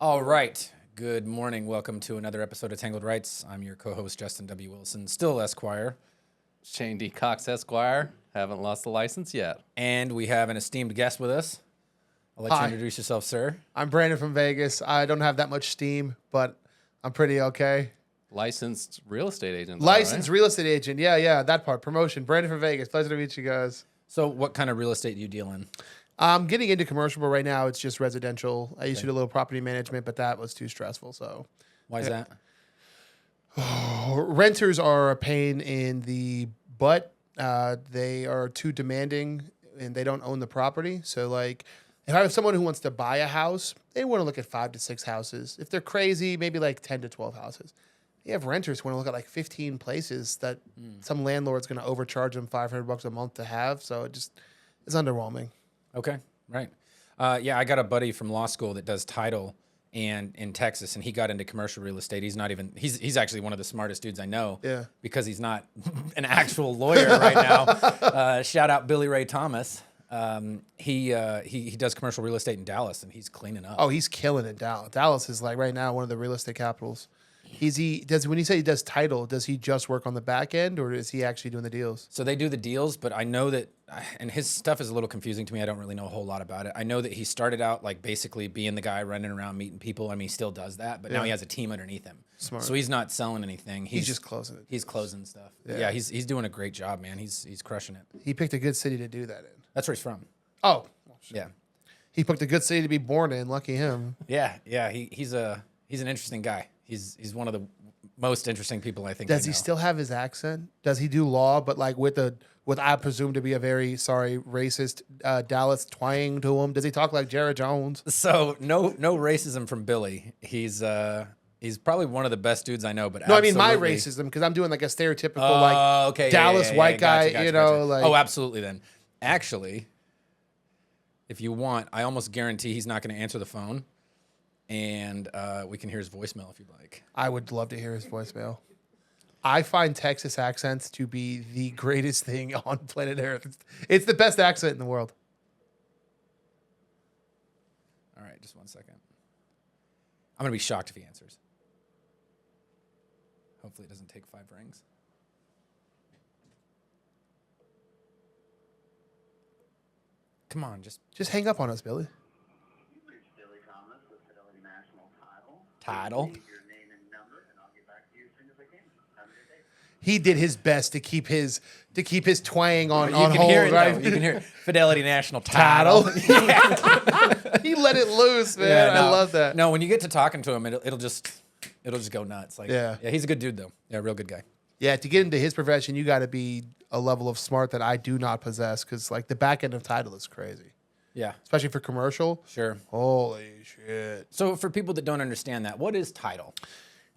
All right. Good morning. Welcome to another episode of Tangled Rights. I'm your co-host, Justin W. Wilson, still Esquire. Shane D. Cox, Esquire. Haven't lost the license yet. And we have an esteemed guest with us. I'll let you introduce yourself, sir. I'm Brandon from Vegas. I don't have that much steam, but I'm pretty okay. Licensed real estate agent. Licensed right? real estate agent. Yeah, that part. Promotion. Brandon from Vegas. Pleasure to meet you guys. So what kind of real estate do you deal in? I'm getting into commercial, but right now it's just residential. I used to do a little property management, but that was too stressful. So Why is that? renters are a pain in the butt. They are too demanding and they don't own the property. So like if I have someone who wants to buy a house, they want to look at 5 to 6 houses. If they're crazy, maybe like 10 to 12 houses. You have renters who want to look at like 15 places that some landlord's going to overcharge them $500 a month to have. So it's underwhelming. Okay, right. Yeah, I got a buddy from law school that does title and in Texas, and he got into commercial real estate. He's actually one of the smartest dudes I know. Yeah. Because he's not an actual lawyer right now. Shout out Billy Ray Thomas. He does commercial real estate in Dallas, and he's cleaning up. Oh, he's killing it. Dallas is like right now one of the real estate capitals. When you say he does title, does he just work on the back end or is he actually doing the deals? So they do the deals, but I know that, and his stuff is a little confusing to me. I don't really know a whole lot about it. I know that he started out like basically being the guy running around meeting people. I mean, he still does that, but now he has a team underneath him. Smart. So he's not selling anything. He's just closing it. He's closing stuff. Yeah. Yeah, he's doing a great job, man. He's crushing it. He picked a good city to do that in. That's where he's from. Oh, Yeah. he picked a good city to be born in. Lucky him. Yeah. He's an interesting guy. He's one of the most interesting people I think. Does he still have his accent? Does he do law, but like with I presume to be a very racist Dallas twang to him? Does he talk like Jared Jones? So no racism from Billy. He's probably one of the best dudes I know. But No, I mean absolutely. my racism because I'm doing like a stereotypical Dallas white guy. Gotcha. Like Oh, absolutely. Then actually, if you want, I almost guarantee he's not going to answer the phone, and we can hear his voicemail if you'd like. I would love to hear his voicemail. I find Texas accents to be the greatest thing on planet Earth. It's the best accent in the world. All right, just 1 second. I'm going to be shocked if he answers. Hopefully it doesn't take 5 rings. Come on, Just hang up on us, Billy. title. He did his best to keep his twang on You can hold, hear it, right? though. You can hear it. Fidelity National title. He let it loose, man. I love that. No, when you get to talking to him, it'll just go nuts. Like, Yeah. He's a good dude though. Yeah, real good guy. Yeah, to get into his profession, you got to be a level of smart that I do not possess because like the back end of title is crazy, Yeah, especially for commercial. sure. Holy shit. So for people that don't understand that, what is title?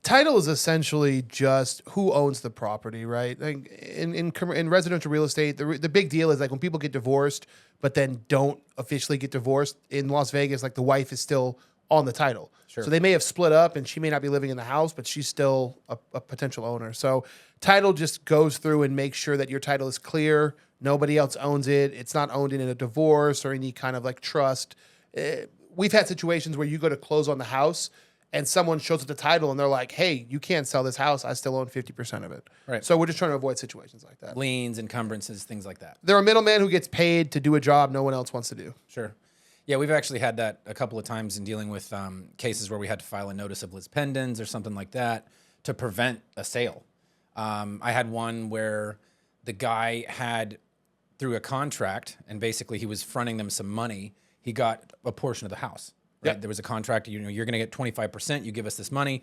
Title is essentially just who owns the property, right? Like in residential real estate, the big deal is like when people get divorced, but then don't officially get divorced in Las Vegas, like the wife is still on the title. Sure. So they may have split up and she may not be living in the house, but she's still a potential owner. So title just goes through and makes sure that your title is clear. Nobody else owns it. It's not owned in a divorce or any kind of like trust. We've had situations where you go to close on the house and someone shows up the title and they're like, hey, you can't sell this house. I still own 50% of it. Right. So we're just trying to avoid situations like that. Liens, encumbrances, things like that. They're a middleman who gets paid to do a job no one else wants to do. Sure. Yeah, we've actually had that a couple of times in dealing with cases where we had to file a notice of lis pendens or something like that to prevent a sale. I had one where the guy had, through a contract, and basically he was fronting them some money, he got a portion of the house. Right? Yep. There was a contract, you're going to get 25%, you give us this money.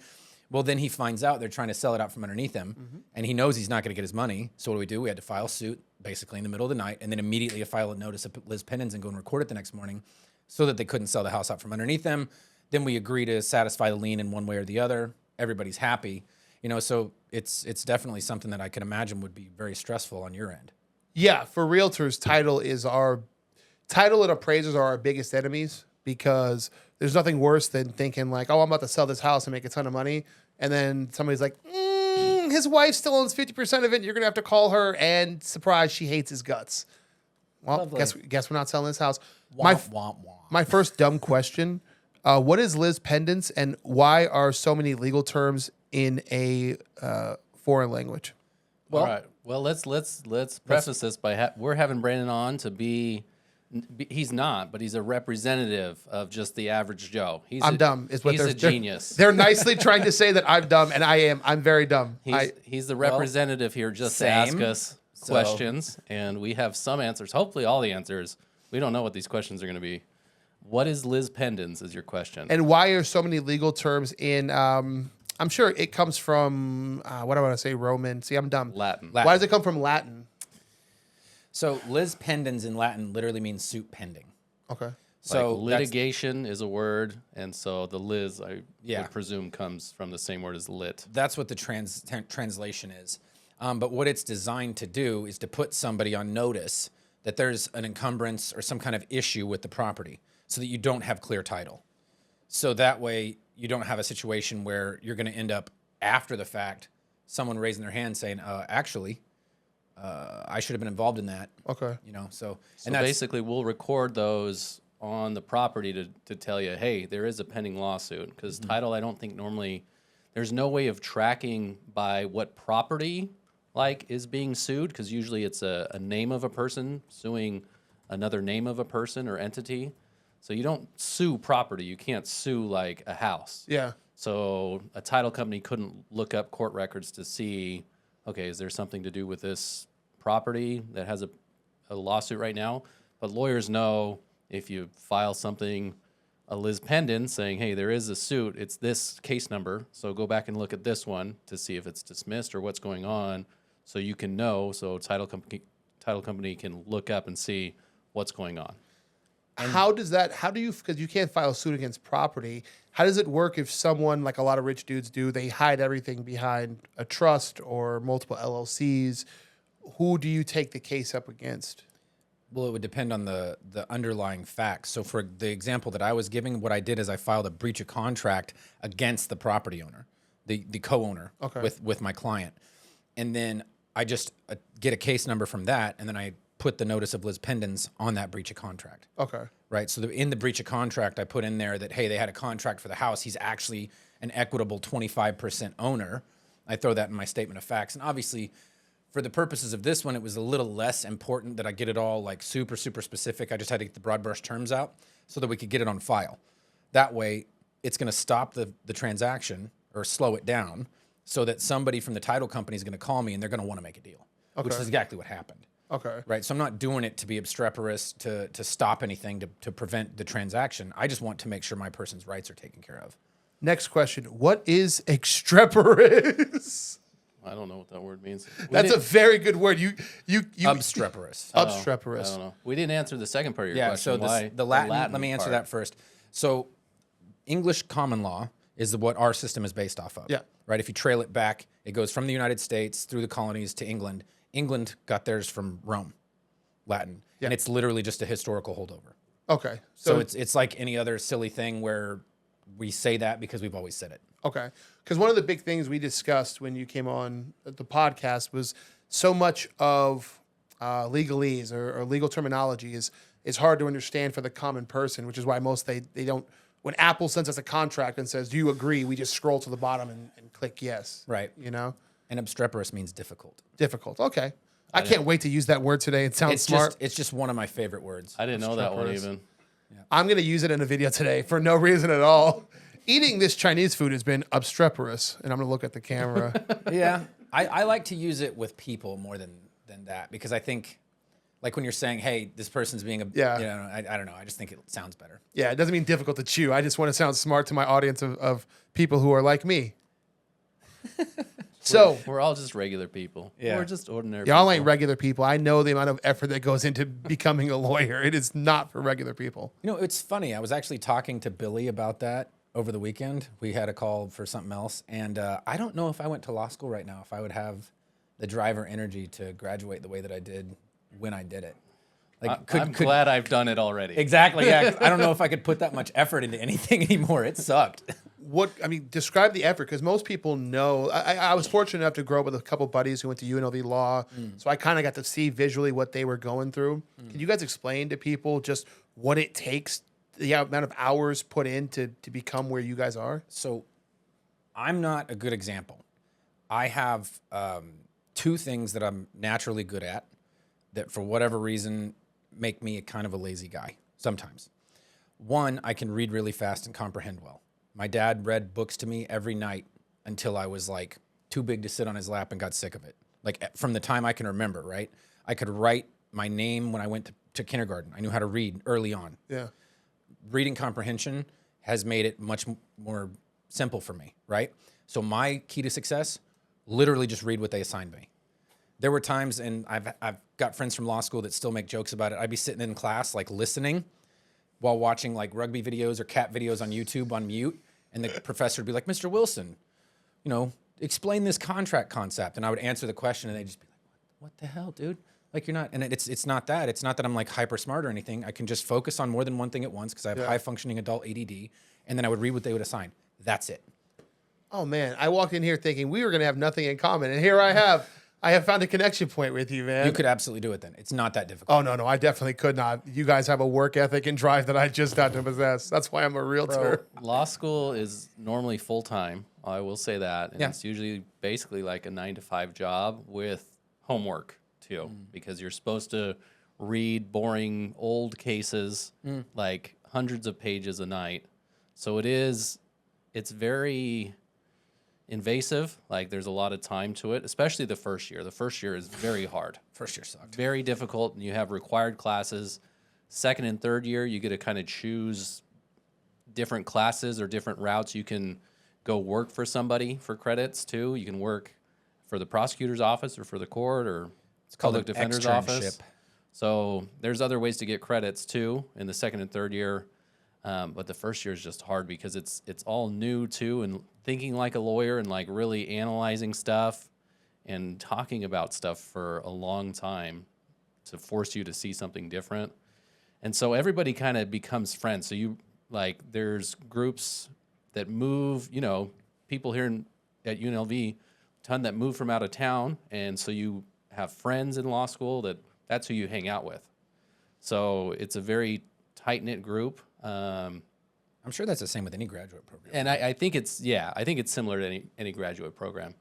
Well, then he finds out they're trying to sell it out from underneath him, and he knows he's not going to get his money. So what do? We had to file suit basically in the middle of the night, and then immediately file a notice of lis pendens and go and record it the next morning so that they couldn't sell the house out from underneath them. Then we agree to satisfy the lien in one way or the other. Everybody's happy. So it's definitely something that I can imagine would be very stressful on your end. Yeah, for realtors, title and appraisers are our biggest enemies because there's nothing worse than thinking like, oh, I'm about to sell this house and make a ton of money. And then somebody's like, his wife still owns 50% of it. And you're going to have to call her and surprise, she hates his guts. Well, Lovely. guess we're not selling this house. Womp, womp, womp. My first dumb question What is Liz pendants, and why are so many legal terms in a foreign language? All right. Well, let's preface this by we're having Brandon on to be. He's not, but he's a representative of just the average Joe. I'm dumb. Is what he's a genius. They're nicely trying to say that I'm dumb, and I am. I'm very dumb. He's the representative here just to ask us questions, and we have some answers. Hopefully, all the answers. We don't know what these questions are going to be. What is Liz pendants is your question. And why are so many legal terms in, I'm sure it comes from, what do I want to say, Roman? See, I'm dumb. Latin. Why does it come from Latin? So Liz pendens in Latin literally means suit pending. Okay. So like litigation is a word, and so the Liz, I would presume, comes from the same word as lit. That's what the translation is. But what it's designed to do is to put somebody on notice that there's an encumbrance or some kind of issue with the property so that you don't have clear title. So that way you don't have a situation where you're going to end up after the fact, someone raising their hand saying, actually, I should have been involved in that. Okay. You know, so and basically we'll record those on the property to tell you, hey, there is a pending lawsuit, because title, I don't think normally, there's no way of tracking by what property is being sued, because usually it's a name of a person suing another name of a person or entity. So you don't sue property. You can't sue like a house. Yeah. So a title company couldn't look up court records to see, okay, is there something to do with this property that has a lawsuit right now? But lawyers know if you file something, a Liz pendant saying, hey, there is a suit, it's this case number, so go back and look at this one to see if it's dismissed or what's going on, so you can know, so title company can look up and see what's going on. How do you, because you can't file a suit against property, how does it work if someone, like a lot of rich dudes do, they hide everything behind a trust or multiple LLCs? Who do you take the case up against? Well, it would depend on the underlying facts. So for the example that I was giving, what I did is I filed a breach of contract against the property owner, the co-owner with my client. And then I just get a case number from that, and then I put the notice of Liz pendens on that breach of contract. Okay. Right. So in the breach of contract, I put in there that, hey, they had a contract for the house. He's actually an equitable 25% owner. I throw that in my statement of facts. And obviously, for the purposes of this one, it was a little less important that I get it all like super, super specific. I just had to get the broad brush terms out so that we could get it on file. That way, it's going to stop the transaction or slow it down so that somebody from the title company is going to call me and they're going to want to make a deal, which is exactly what happened. Okay. Right. So I'm not doing it to be obstreperous, to stop anything, to prevent the transaction. I just want to make sure my person's rights are taken care of. Next question. What is extreperous? I don't know what that word means. That's a very good word. You Obstreperous. Obstreperous. I don't know. We didn't answer the second part of your So question. the Latin, let me answer that first. So English common law is what our system is based off of. Yeah. Right. If you trail it back, it goes from the United States through the colonies to England. England got theirs from Rome, Latin. Yeah. And it's literally just a historical holdover. Okay. So it's like any other silly thing where we say that because we've always said it. Okay. Because one of the big things we discussed when you came on the podcast was so much of legalese or legal terminology is hard to understand for the common person, which is why most they don't. When Apple sends us a contract and says, do you agree? We just scroll to the bottom and click yes. Right. You know? And obstreperous means difficult. Difficult. Okay. I can't wait to use that word today. It sounds smart. It's just one of my favorite words. I didn't know that one even. Yeah. I'm going to use it in a video today for no reason at all. Eating this Chinese food has been obstreperous, and I'm going to look at the camera. Yeah. I like to use it with people more than that, because I think, like when you're saying, hey, this person's being I don't know. I just think it sounds better. Yeah, it doesn't mean difficult to chew. I just want to sound smart to my audience of people who are like me. So we're all just regular people. Yeah. We're just ordinary y'all people. ain't regular people. I know the amount of effort that goes into becoming a lawyer. It is not for regular people. You know, it's funny. I was actually talking to Billy about that over the weekend. We had a call for something else, and I don't know if I went to law school right now, if I would have the drive or energy to graduate the way that I did when I did it. Like, I'm glad I've done it already. Exactly, yeah. I don't know if I could put that much effort into anything anymore. It sucked. Describe the effort, because most people know. I was fortunate enough to grow up with a couple buddies who went to UNLV Law, so I kind of got to see visually what they were going through. Can you guys explain to people just what it takes the amount of hours put in to become where you guys are? So I'm not a good example. I have two things that I'm naturally good at that for whatever reason make me a kind of a lazy guy sometimes. One, I can read really fast and comprehend well. My dad read books to me every night until I was like too big to sit on his lap and got sick of it. Like from the time I can remember, right? I could write my name when I went to kindergarten. I knew how to read early on. Yeah. Reading comprehension has made it much more simple for me, right? So my key to success, literally just read what they assigned me. There were times, and I've got friends from law school that still make jokes about it. I'd be sitting in class, like listening while watching like rugby videos or cat videos on YouTube on mute. And the professor would be like, Mr. Wilson, you know, explain this contract concept. And I would answer the question and they'd just be like, what the hell, dude? Like you're not, and it's not that. It's not that I'm like hyper smart or anything. I can just focus on more than one thing at once because I have high functioning adult ADD. And then I would read what they would assign. That's it. Oh man, I walked in here thinking we were going to have nothing in common. And here I have found a connection point with you, man. You could absolutely do it then. It's not that difficult. Oh, no, I definitely could not. You guys have a work ethic and drive that I just not to possess. That's why I'm a realtor. Law school is normally full-time. I will say that. And Yeah. it's usually basically like a 9-to-5 job with homework too, because you're supposed to read boring old cases, like hundreds of pages a night. So it's very invasive. Like there's a lot of time to it, especially the first year. The first year is very hard. First year sucked. Very difficult, and you have required classes. Second and third year, you get to kind of choose different classes or different routes. You can go work for somebody for credits too. You can work for the prosecutor's office or for the court or called public an defender's externship. office. So there's other ways to get credits too in the second and third year. But the first year is just hard because it's all new too, and thinking like a lawyer and like really analyzing stuff and talking about stuff for a long time to force you to see something different. And so everybody kind of becomes friends. So you like there's groups that move, you know, people here at UNLV, ton that move from out of town, and so you have friends in law school that's who you hang out with. So it's a very tight-knit group. I'm sure that's the same with any graduate program. And I think it's similar to any graduate program.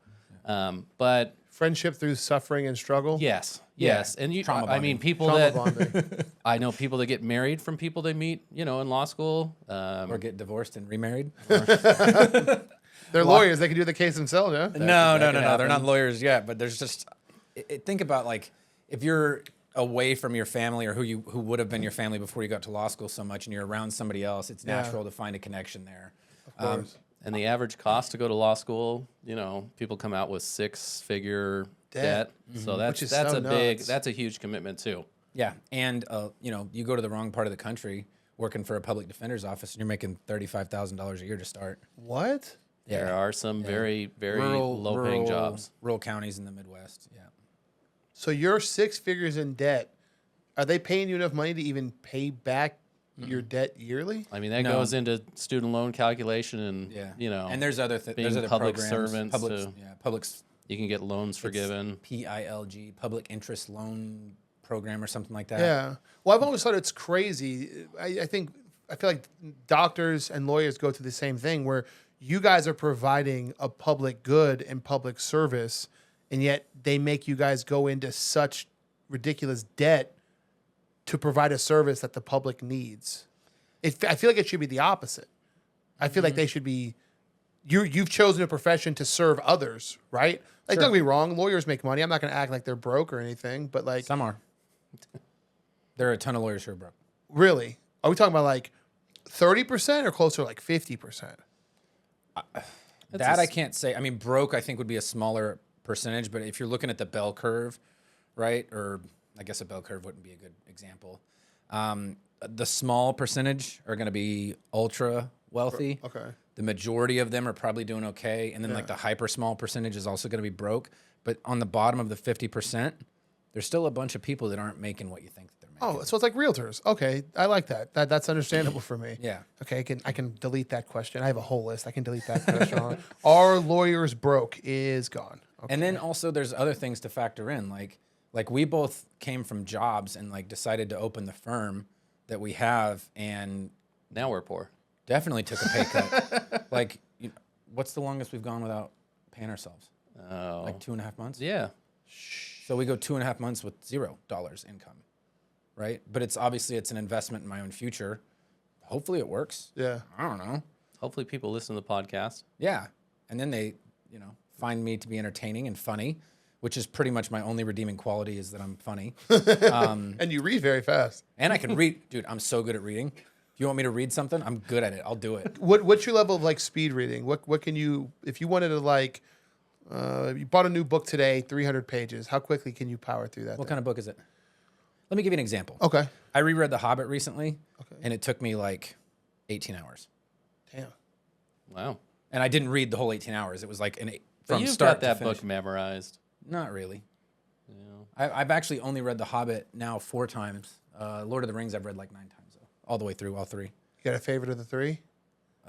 But Friendship through suffering and struggle. yes. And Trauma I mean, bonding. people Trauma that bonding. I know people that get married from people they meet, you know, in law school. Or get divorced and remarried. They're lawyers. They can do the case themselves, yeah? No. could They're not happen. lawyers yet, but there's just think about like if you're away from your family or who would have been your family before you got to law school so much and you're around somebody else, it's natural to find a connection there. Of course. And the average cost to go to law school, you know, people come out with 6-figure debt. So Which is that's so a nuts. huge commitment too. Yeah, and you know, you go to the wrong part of the country working for a public defender's office and you're making $35,000 a year to start. What? There are some very, very low-paying jobs. Rural counties in the Midwest. Yeah. So you're 6 figures in debt. Are they paying you enough money to even pay back your debt yearly? I mean, that No. goes into student loan calculation and, Yeah. you know, And there's other being there's other public programs. servants too. Public's you can get loans forgiven. PILG, public interest loan program or something like that. Yeah. Well, I've always thought it's crazy. I feel like doctors and lawyers go through the same thing where you guys are providing a public good and public service, and yet they make you guys go into such ridiculous debt to provide a service that the public needs. I feel like it should be the opposite. I feel like they should be. You've chosen a profession to serve others, right? Like, don't get me wrong, lawyers make money. I'm not going to act like they're broke or anything, but like, Some are. There are a ton of lawyers who are broke. really, are we talking about like 30% or closer to like 50%? I can't say. I mean, broke I think would be a smaller percentage, but if you're looking at the bell curve, right? Or I guess a bell curve wouldn't be a good example. The small percentage are going to be ultra wealthy. Okay. The majority of them are probably doing okay, and then like the hyper small percentage is also going to be broke. But on the bottom of the 50%, there's still a bunch of people that aren't making what you think that they're making. Oh, so it's like realtors. Okay, I like that. That's understandable for me. Yeah. Okay, I can delete that question. I have a whole list. I can delete that question. Are lawyers broke? Is gone. Okay. And then also there's other things to factor in. Like we both came from jobs and like decided to open the firm that we have, and Now we're poor. Definitely took a pay cut. Like, what's the longest we've gone without paying ourselves? Oh. Like 2.5 months? Yeah. So we go 2.5 months with $0 income, right? But it's an investment in my own future. Hopefully it works. Yeah. I don't know. Hopefully people listen to the podcast. Yeah. And then they, find me to be entertaining and funny, which is pretty much my only redeeming quality is that I'm funny. And you read very fast. And I can read. Dude, I'm so good at reading. If you want me to read something, I'm good at it. I'll do it. What's your level of like speed reading? What can you, if you wanted to like, you bought a new book today, 300 pages. How quickly can you power through that? What kind of book is it? Let me give you an example. Okay. I reread The Hobbit recently, and it took me like 18 hours. Damn. Wow. And I didn't read the whole 18 hours. It was like But from you've start got that to finish. book memorized. Not really. Yeah. I've actually only read The Hobbit now 4 times. Lord of the Rings I've read like 9 times, though. All the way through, all 3. You got a favorite of the 3?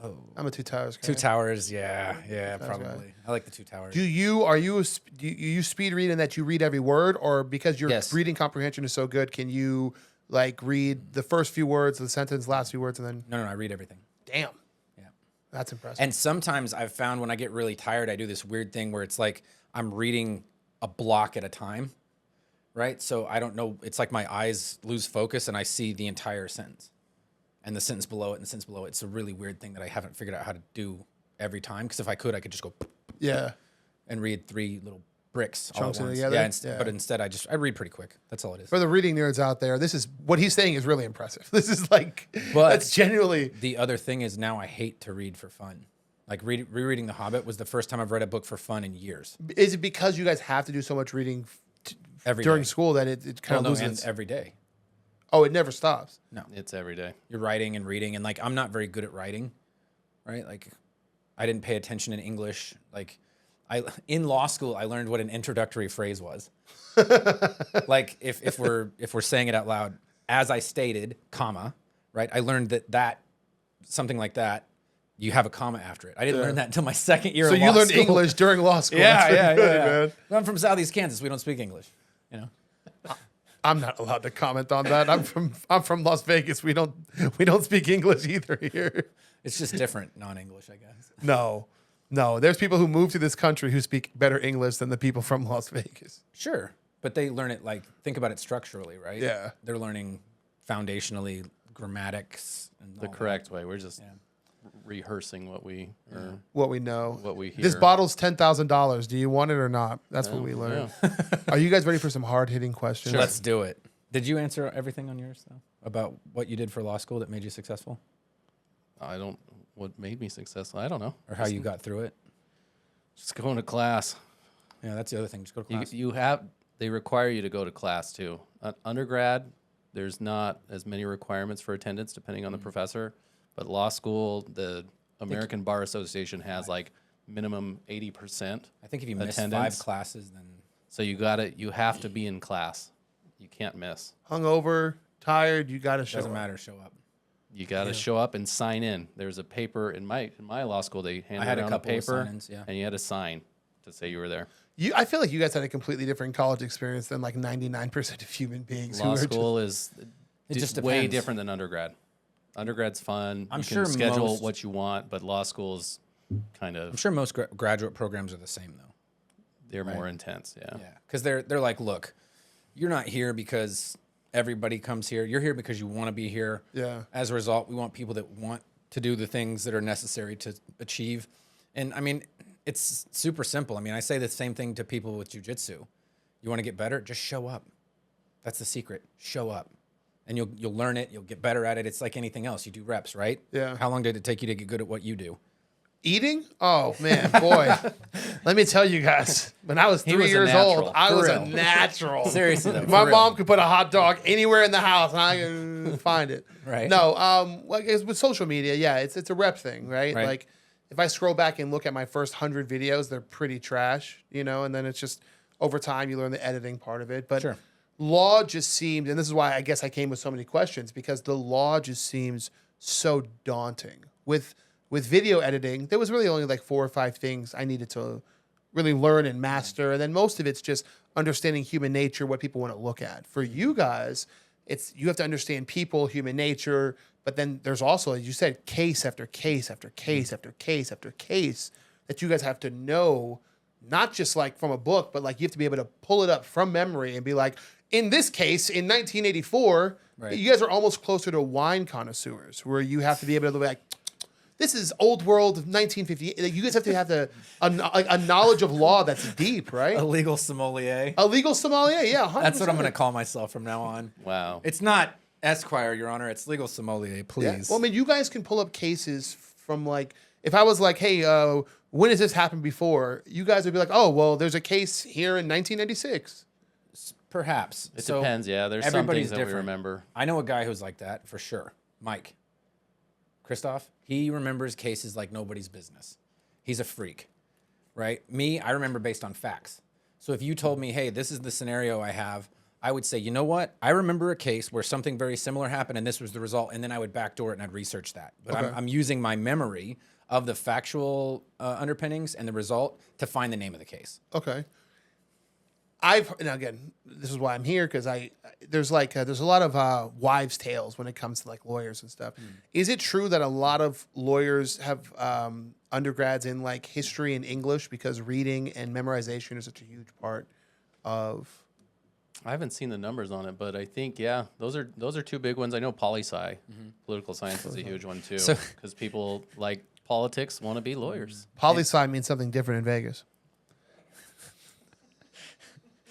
Oh. I'm a Two Towers guy. Two Towers, yeah, probably. right. I like the Two Towers. Do you speed read in that you read every word, or because your Yes. reading comprehension is so good, can you like read the first few words of the sentence, last few words, and then No, I read everything. damn, Yeah. that's impressive. And sometimes I've found when I get really tired, I do this weird thing where it's like I'm reading a block at a time, right? So I don't know. It's like my eyes lose focus and I see the entire sentence and the sentence below it and the sentence below it. It's a really weird thing that I haven't figured out how to do every time. Because if I could just go yeah, and read 3 little bricks all Chunks at it once. together? Yeah, Yeah. But instead I read pretty quick. That's all it is. for the reading nerds out there, this is what he's saying is really impressive. This is like, But- that's genuinely The other thing is now I hate to read for fun. Like rereading The Hobbit was the first time I've read a book for fun in years. Is it because you guys have to do so much reading Every during day. school that it kind of Well, no, loses? and every day. Oh, it never stops. No. It's every day. You're writing and reading, and like I'm not very good at writing, right? Like I didn't pay attention in English. Like in law school I learned what an introductory phrase was. Like if we're saying it out loud, as I stated, comma, right? I learned that something like that, you have a comma after it. I didn't learn that until my second year So of law you learned school. English during law school. Yeah, That's yeah, pretty good, yeah. man. I'm from Southeast Kansas. We don't speak English, you know. I'm not allowed to comment on that. I'm from Las Vegas. We don't speak English either here. It's just different non-English, I guess. No. There's people who move to this country who speak better English than the people from Las Vegas. Sure, but they learn it think about it structurally, right? Yeah. They're learning foundationally grammatics and The all correct way. We're just rehearsing what we What we know. what we hear. This bottle's $10,000. Do you want it or not? That's what we learned. Are you guys ready for some hard-hitting questions? that. Let's do it. Did you answer everything on yours though about what you did for law school that made you successful, What made me successful? I don't know. or how you got through it? Just going to class. Yeah, that's the other thing. Just go to class. They require you to go to class too. Undergrad, there's not as many requirements for attendance depending on the professor, but law school, the American Bar Association has like minimum 80%. I think if you miss attendance. 5 classes, then So you have to be in class. You can't miss. Hungover, tired, you got to it show doesn't up. matter. Show up. You got to show up and sign in. There's a paper in my law school. They handed had a around couple of paper, sign-ins, yeah. and you had to sign to say you were there. I feel like you guys had a completely different college experience than like 99% of human beings. Law who are school is just way depends. different than undergrad. Undergrad's fun. I'm you sure can schedule most- what you want, but law school is kind I'm of sure most graduate programs are the same though. they're more intense. Yeah. Yeah, because they're like, look, you're not here because everybody comes here. You're here because you want to be here. Yeah. As a result, we want people that want to do the things that are necessary to achieve. And I mean, it's super simple. I mean, I say the same thing to people with jujitsu. You want to get better? Just show up. That's the secret. Show up. And you'll learn it. You'll get better at it. It's like anything else. You do reps, right? Yeah. How long did it take you to get good at what you do? Eating? Oh man, boy. Let me tell you guys, when I was 3 was a years natural, old, I for was real. a natural. Seriously, though. My for real. mom could put a hot dog anywhere in the house, and I can find it. Right. No, like it's with social media, yeah, it's a rep thing, right? Right. Like if I scroll back and look at my first 100 videos, they're pretty trash, and then it's just over time you learn the editing part of it. But Sure. law just seemed, and this is why I guess I came with so many questions, because the law just seems so daunting. With video editing, there was really only like 4 or 5 things I needed to really learn and master. And then most of it's just understanding human nature, what people want to look at. For you guys, you have to understand people, human nature, but then there's also, as you said, case after case after case after case after case that you guys have to know, not just like from a book, but like you have to be able to pull it up from memory and be like, in this case, in 1984, Right. you guys are almost closer to wine connoisseurs, where you have to be able to be like, this is old world 1958. Like, you guys have to have a knowledge of law that's deep, right? A legal sommelier. A legal sommelier, yeah. 100%. That's what I'm going to call myself from now on. Wow. It's not Esquire, Your Honor. It's legal sommelier, Yeah. please. Well, I mean, you guys can pull up cases from like, if I was like, hey, when has this happened before? You guys would be like, oh, well, there's a case here in 1996. Perhaps. It depends. Yeah, there's some everybody's things that we different. remember. I know a guy who's like that for sure. Mike. Christoph. He remembers cases like nobody's business. He's a freak, right? Me, I remember based on facts. So if you told me, hey, this is the scenario I have, I would say, you know what? I remember a case where something very similar happened and this was the result. And then I would backdoor it and I'd research that. But Okay. I'm using my memory of the factual underpinnings and the result to find the name of the case. Okay. And again, this is why I'm here, because there's a lot of wives' tales when it comes to like lawyers and stuff. Is it true that a lot of lawyers have undergrads in like history and English because reading and memorization is such a huge part of? I haven't seen the numbers on it, but I think those are two big ones. I know poli-sci, political science, is a huge one too, So- because people like politics want to be lawyers. Poli-sci means something different in Vegas.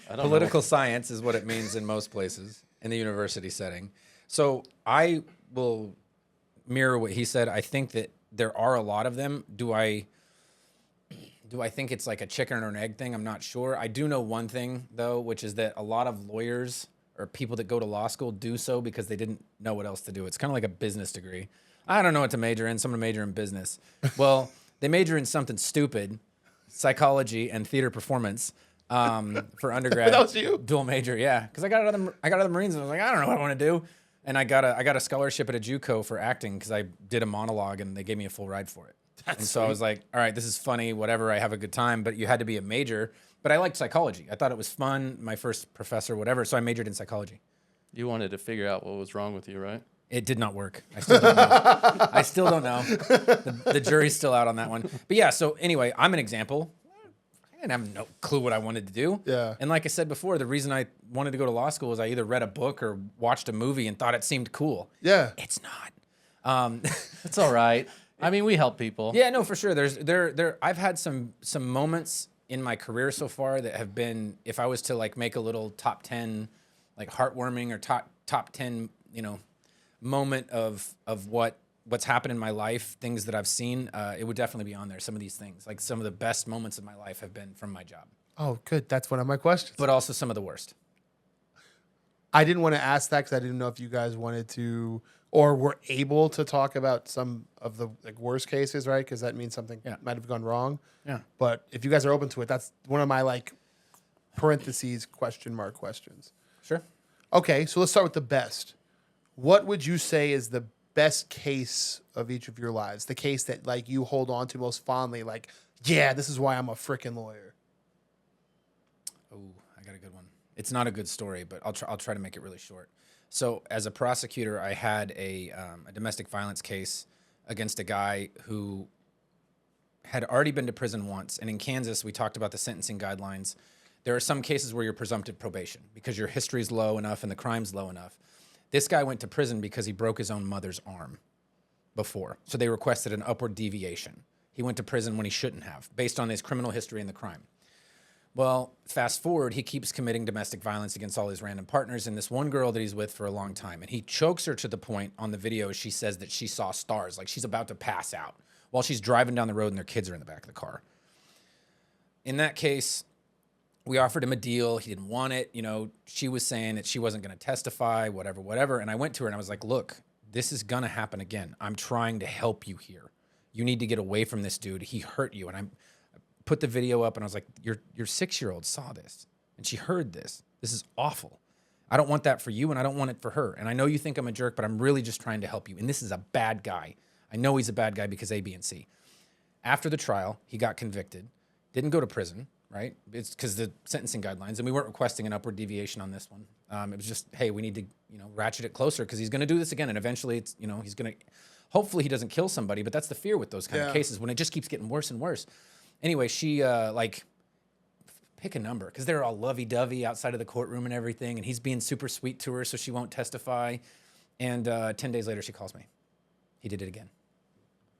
I don't Political science is what it means in most places in the university setting. So I will mirror what he said. I think that there are a lot of them. Do I think it's like a chicken or an egg thing? I'm not sure. I do know one thing though, which is that a lot of lawyers or people that go to law school do so because they didn't know what else to do. It's kind of like a business degree. I don't know what to major in. So I'm gonna major in business. Well, they major in something stupid, psychology and theater performance. For undergrad, That was you? dual major, yeah. Because I got out of the Marines and I was like, I don't know what I want to do, and I got a scholarship at a JUCO for acting because I did a monologue and they gave me a full ride for it. So I was like, all right, this is funny, whatever. I have a good time, but you had to be a major. But I liked psychology. I thought it was fun. My first professor, whatever. So I majored in psychology. You wanted to figure out what was wrong with you, right? It did not work. I still don't know. I still don't know. The jury's still out on that one. But yeah. So anyway, I'm an example. I didn't have no clue what I wanted to do. Yeah. And like I said before, the reason I wanted to go to law school was I either read a book or watched a movie and thought it seemed cool. Yeah. It's not. It's all right. I mean, we help people. Yeah, no, for sure. I've had some moments in my career so far that have been, if I was to like make a little top 10, like heartwarming or top 10, moment of what's happened in my life, things that I've seen, it would definitely be on there. Some of these things, like some of the best moments of my life have been from my job, Oh, good. That's one of my questions. but also some of the worst. I didn't want to ask that because I didn't know if you guys wanted to or were able to talk about some of the like worst cases, right? Because that means something Yeah. might have gone wrong. Yeah. But if you guys are open to it, that's one of my like parentheses question mark questions. Sure. Okay, so let's start with the best. What would you say is the best case of each of your lives? The case that like you hold on to most fondly, like, yeah, this is why I'm a freaking lawyer. Oh, I got a good one. It's not a good story, but I'll try to make it really short. So as a prosecutor, I had a domestic violence case against a guy who had already been to prison once. And in Kansas, we talked about the sentencing guidelines. There are some cases where you're presumptive probation because your history is low enough and the crime's low enough. This guy went to prison because he broke his own mother's arm before. So they requested an upward deviation. He went to prison when he shouldn't have, based on his criminal history and the crime. Well, fast forward, he keeps committing domestic violence against all his random partners and this one girl that he's with for a long time. And he chokes her to the point on the video, she says that she saw stars, like she's about to pass out while she's driving down the road and their kids are in the back of the car. In that case, we offered him a deal. He didn't want it. She was saying that she wasn't going to testify, whatever. And I went to her and I was like, look, this is going to happen again. I'm trying to help you here. You need to get away from this dude. He hurt you. And I put the video up and I was like, your 6-year-old saw this and she heard this. This is awful. I don't want that for you and I don't want it for her. And I know you think I'm a jerk, but I'm really just trying to help you. And this is a bad guy. I know he's a bad guy because A, B, and C. After the trial, he got convicted, didn't go to prison, right? It's because the sentencing guidelines, and we weren't requesting an upward deviation on this one. It was just, hey, we need to, ratchet it closer because he's going to do this again, and eventually, it's, he's going to. Hopefully, he doesn't kill somebody, but that's the fear with those kind of cases when it just keeps getting worse and worse. Anyway, she pick a number because they're all lovey-dovey outside of the courtroom and everything, and he's being super sweet to her, so she won't testify. And 10 days later, she calls me. He did it again.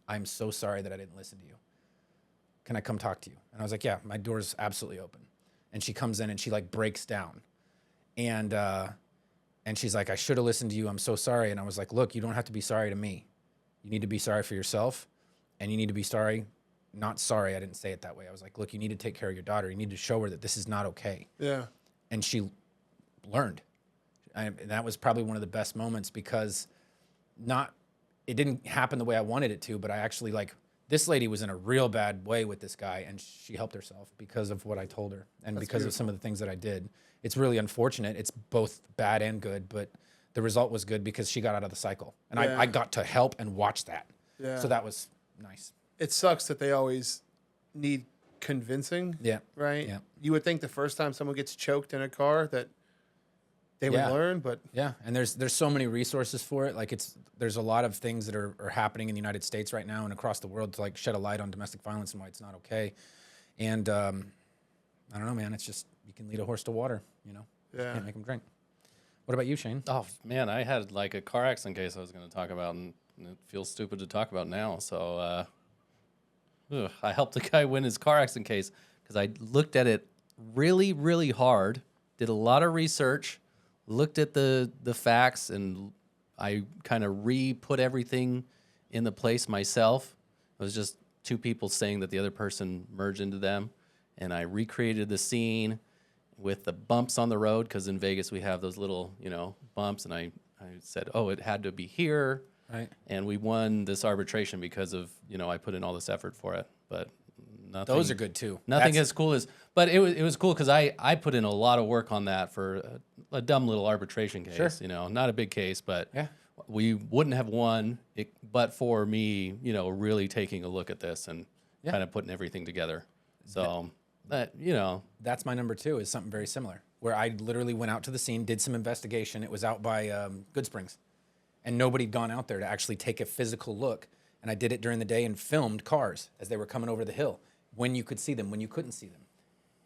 I'm so sorry that I didn't listen to you. Can I come talk to you? And I was like, yeah, my door's absolutely open. And she comes in and she breaks down. And she's like, I should have listened to you. I'm so sorry. And I was like, look, you don't have to be sorry to me. You need to be sorry for yourself. And you need to be sorry. Not sorry. I didn't say it that way. I was like, look, you need to take care of your daughter. You need to show her that this is not okay. Yeah. And she learned. And that was probably one of the best moments because it didn't happen the way I wanted it to, but I actually this lady was in a real bad way with this guy, and she helped herself because of what I told her and because of some of the things that I did. It's really unfortunate. It's both bad and good, but the result was good because she got out of the cycle. And I got to help and watch that. Yeah. So that was nice. It sucks that they always need convincing. Yeah. Right? Yeah. You would think the first time someone gets choked in a car that they would learn, but and there's so many resources for it. There's a lot of things that are happening in the United States right now and across the world to shed a light on domestic violence and why it's not okay. And I don't know, man. It's just you can lead a horse to water, Yeah. Can't make him drink. What about you, Shane? Oh man, I had a car accident case I was going to talk about, and it feels stupid to talk about now. So I helped a guy win his car accident case because I looked at it really, really hard, did a lot of research. Looked at the facts, and I kind of re-put everything in the place myself. It was just two people saying that the other person merged into them, and I recreated the scene with the bumps on the road because in Vegas we have those little, bumps, and I said, oh, it had to be here, right? And we won this arbitration because of, I put in all this effort for it, but nothing. Those are good too. Nothing as cool as, but it was cool because I put in a lot of work on that for a dumb little arbitration case. Sure. Not a big case, but we wouldn't have won it, but for me, really taking a look at this and kind of putting everything together. So that's my number 2 is something very similar where I literally went out to the scene, did some investigation. It was out by Good Springs, and nobody had gone out there to actually take a physical look. And I did it during the day and filmed cars as they were coming over the hill. When you could see them, when you couldn't see them.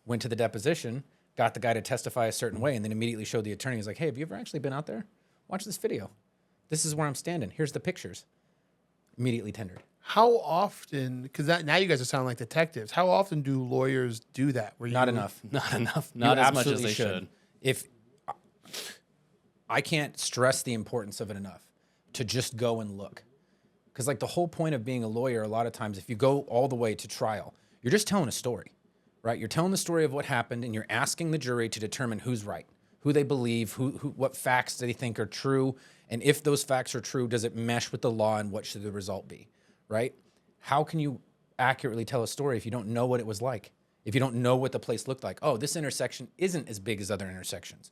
Went to the deposition, got the guy to testify a certain way, and then immediately showed the attorney. He's like, hey, have you ever actually been out there? Watch this video. This is where I'm standing. Here's the pictures. Immediately tendered. How often, because now you guys are sounding like detectives, how often do lawyers do that? Not enough. Not enough. Not as much as they should. If I can't stress the importance of it enough to just go and look. Because the whole point of being a lawyer, a lot of times, if you go all the way to trial, you're just telling a story, right? You're telling the story of what happened, and you're asking the jury to determine who's right, who they believe, what facts do they think are true, and if those facts are true, does it mesh with the law, and what should the result be, right? How can you accurately tell a story if you don't know what it was like? If you don't know what the place looked like? Oh, this intersection isn't as big as other intersections.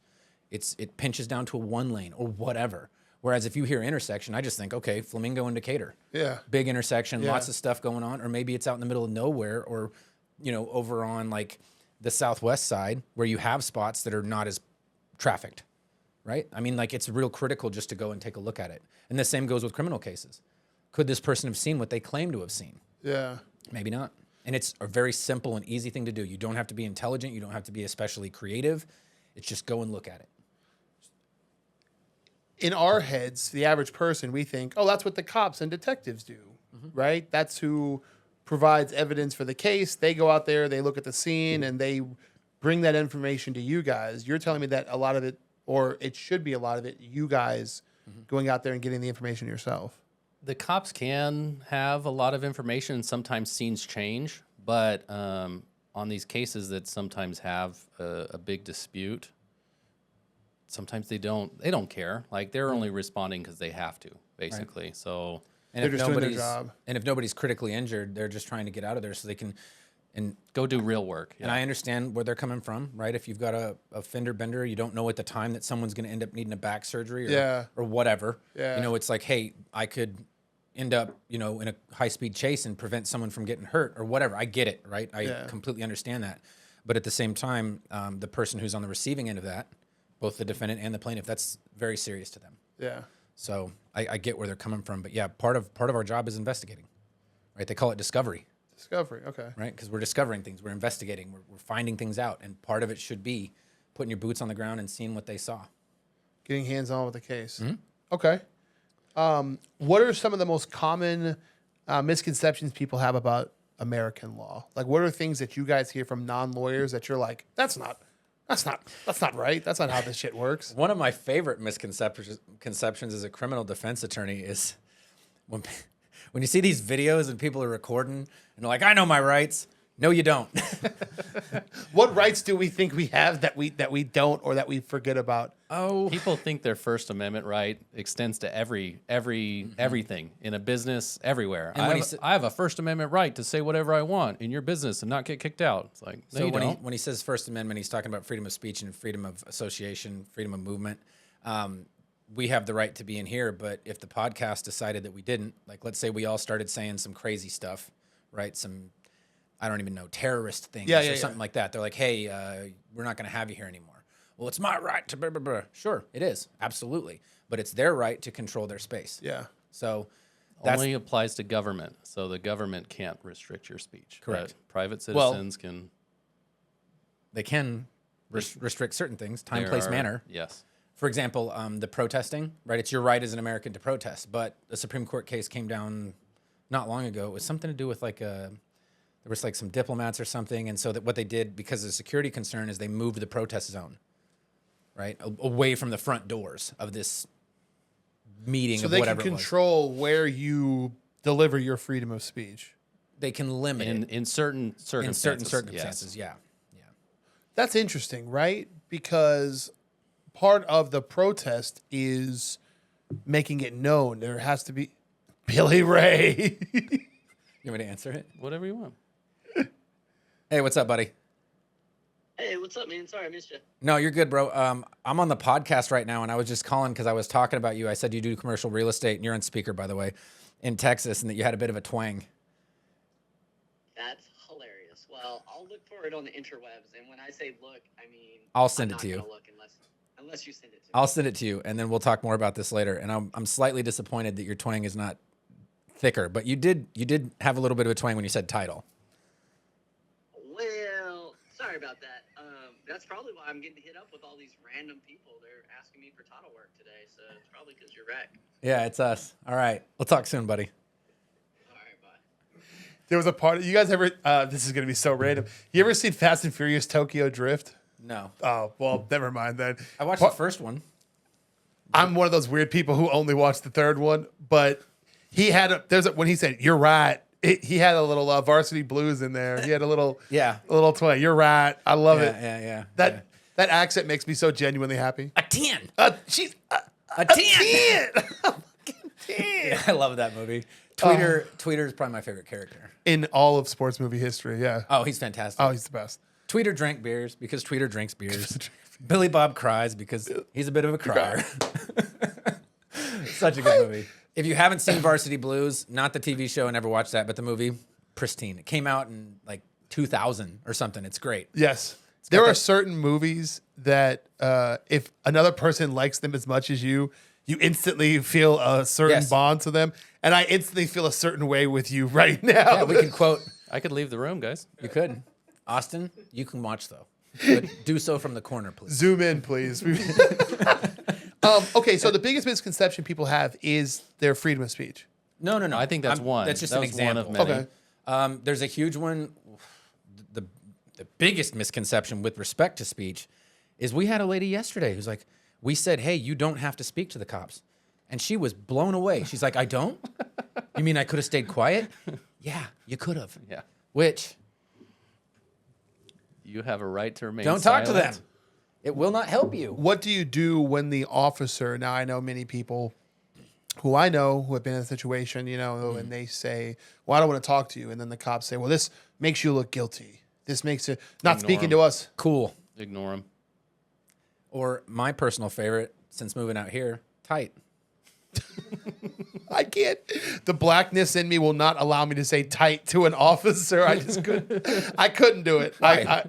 It pinches down to a 1 lane or whatever. Whereas if you hear intersection, I just think, okay, Flamingo and Decatur. Yeah. Big intersection, lots of stuff going on. Or maybe it's out in the middle of nowhere or, over on the southwest side where you have spots that are not as trafficked, right? I mean, it's real critical just to go and take a look at it. And the same goes with criminal cases. Could this person have seen what they claim to have seen? Yeah. Maybe not. And it's a very simple and easy thing to do. You don't have to be intelligent. You don't have to be especially creative. It's just go and look at it. In our heads, the average person, we think, oh, that's what the cops and detectives do, right? That's who provides evidence for the case. They go out there, they look at the scene, and they bring that information to you guys. You're telling me that a lot of it, or it should be a lot of it, you guys going out there and getting the information yourself. The cops can have a lot of information, and sometimes scenes change, but on these cases that sometimes have a big dispute, sometimes they don't care. They're only responding because they have to, basically. Right. So, and they're just doing their job. And if nobody's critically injured, they're just trying to get out of there so they can go do real work. Yeah. And I understand where they're coming from, right? If you've got a fender bender, you don't know at the time that someone's going to end up needing a back surgery or whatever. Yeah. It's like, hey, I could end up, in a high-speed chase and prevent someone from getting hurt or whatever. I get it, right? I completely understand that. But at the same time, the person who's on the receiving end of that, both the defendant and the plaintiff, that's very serious to them. Yeah. So I get where they're coming from. But yeah, part of our job is investigating, right? They call it discovery, Discovery. Okay. right? Because we're discovering things, we're investigating, we're finding things out. And part of it should be putting your boots on the ground and seeing what they saw. Getting hands-on with the case. Okay. What are some of the most common misconceptions people have about American law? Like, what are things that you guys hear from non-lawyers that you're like, that's not right. That's not how this shit works. One of my favorite misconceptions as a criminal defense attorney is when you see these videos and people are recording and they're like, I know my rights. No, you don't. What rights do we think we have that we don't, or that we forget about? Oh, People think their First Amendment right extends to everything in a business, everywhere. And I have a First Amendment right to say whatever I want in your business and not get kicked out. It's like, no, so you when don't. when he says First Amendment, he's talking about freedom of speech and freedom of association, freedom of movement. We have the right to be in here, but if the podcast decided that we didn't, like, let's say we all started saying some crazy stuff, right? Some, I don't even know, terrorist things or something like that. They're like, hey, we're not going to have you here anymore. Well, it's my right to blah, blah, blah. Sure, it is. Absolutely. But it's their right to control their space. Yeah. So that's Only applies to government, so the government can't restrict your speech. Correct. But private citizens can. they can restrict certain things, time, There place, are- manner. Yes. For example, the protesting, right? It's your right as an American to protest. But a Supreme Court case came down not long ago. It was something to do with there was like some diplomats or something. And so that what they did, because of the security concern, is they moved the protest zone, right? Away from the front doors of this meeting So of they whatever can it was. control where you deliver your freedom of speech. They can limit it In certain circumstances. in certain yes. circumstances. Yeah. That's interesting, right? Because part of the protest is making it known. There has to be Billy Ray. You want me to answer it? Whatever you want. Hey, what's up, buddy? Hey, what's up, man? Sorry I missed you. No, you're good, bro. I'm on the podcast right now, and I was just calling because I was talking about you. I said you do commercial real estate, and you're on speaker, by the way, in Texas, and that you had a bit of a twang. That's hilarious. Well, I'll look for it on the interwebs, and when I say look, I mean I'll send I'm it to you. not gonna look unless you send it to me. I'll send it to you, and then we'll talk more about this later. And I'm slightly disappointed that your twang is not thicker, but you did have a little bit of a twang when you said title. Well, sorry about that. That's probably why I'm getting hit up with all these random people. They're asking me for title work today, so it's probably because you're wrecked. Yeah, it's us. All right, we'll talk soon, buddy. All right, bye. There was a part. You guys ever? This is going to be so random. You ever seen Fast and Furious Tokyo Drift? No, Oh well, never mind then. I watched the first one. I'm one of those weird people who only watched the third one, but he had when he said "you're right," he had a little Varsity Blues in there. He had a little Yeah. a little twang. You're right. I love it. Yeah. That accent makes me so genuinely happy. A 10. She's A 10. 10. I love that movie. Tweeter is probably my favorite character. In all of sports movie history. Yeah. Oh, he's fantastic. Oh, he's the best. Tweeter drank beers because Tweeter drinks beers. Billy Bob cries because he's a bit of a crier. Such a good movie. If you haven't seen Varsity Blues, not the TV show, I never watched that, but the movie, pristine. It came out in like 2000 or something. It's great. Yes. There are certain movies that if another person likes them as much as you instantly feel a certain Yes. bond to them. And I instantly feel a certain way with you right now. Yeah, we can quote. I could leave the room, guys. You could. Austin, you can watch though. But do so from the corner, please. Zoom in, please. Okay, so the biggest misconception people have is their freedom of speech. No. I think that's one. That's just That an was one of example. many. Okay. There's a huge one. The biggest misconception with respect to speech is we had a lady yesterday who's like, we said, hey, you don't have to speak to the cops. And she was blown away. She's like, I don't? You mean I could have stayed quiet? Yeah, you could have. Yeah. Which, You have a right to remain don't talk to them. silent. It will not help you. What do you do when the officer, now I know many people who I know who have been in a situation, and they say, well, I don't want to talk to you. And then the cops say, well, this makes you look guilty. This makes it not Ignore speaking them. to us. Cool. Ignore them. Or my personal favorite, since moving out here, tight. I can't. The blackness in me will not allow me to say tight to an officer. I just couldn't. I couldn't do it.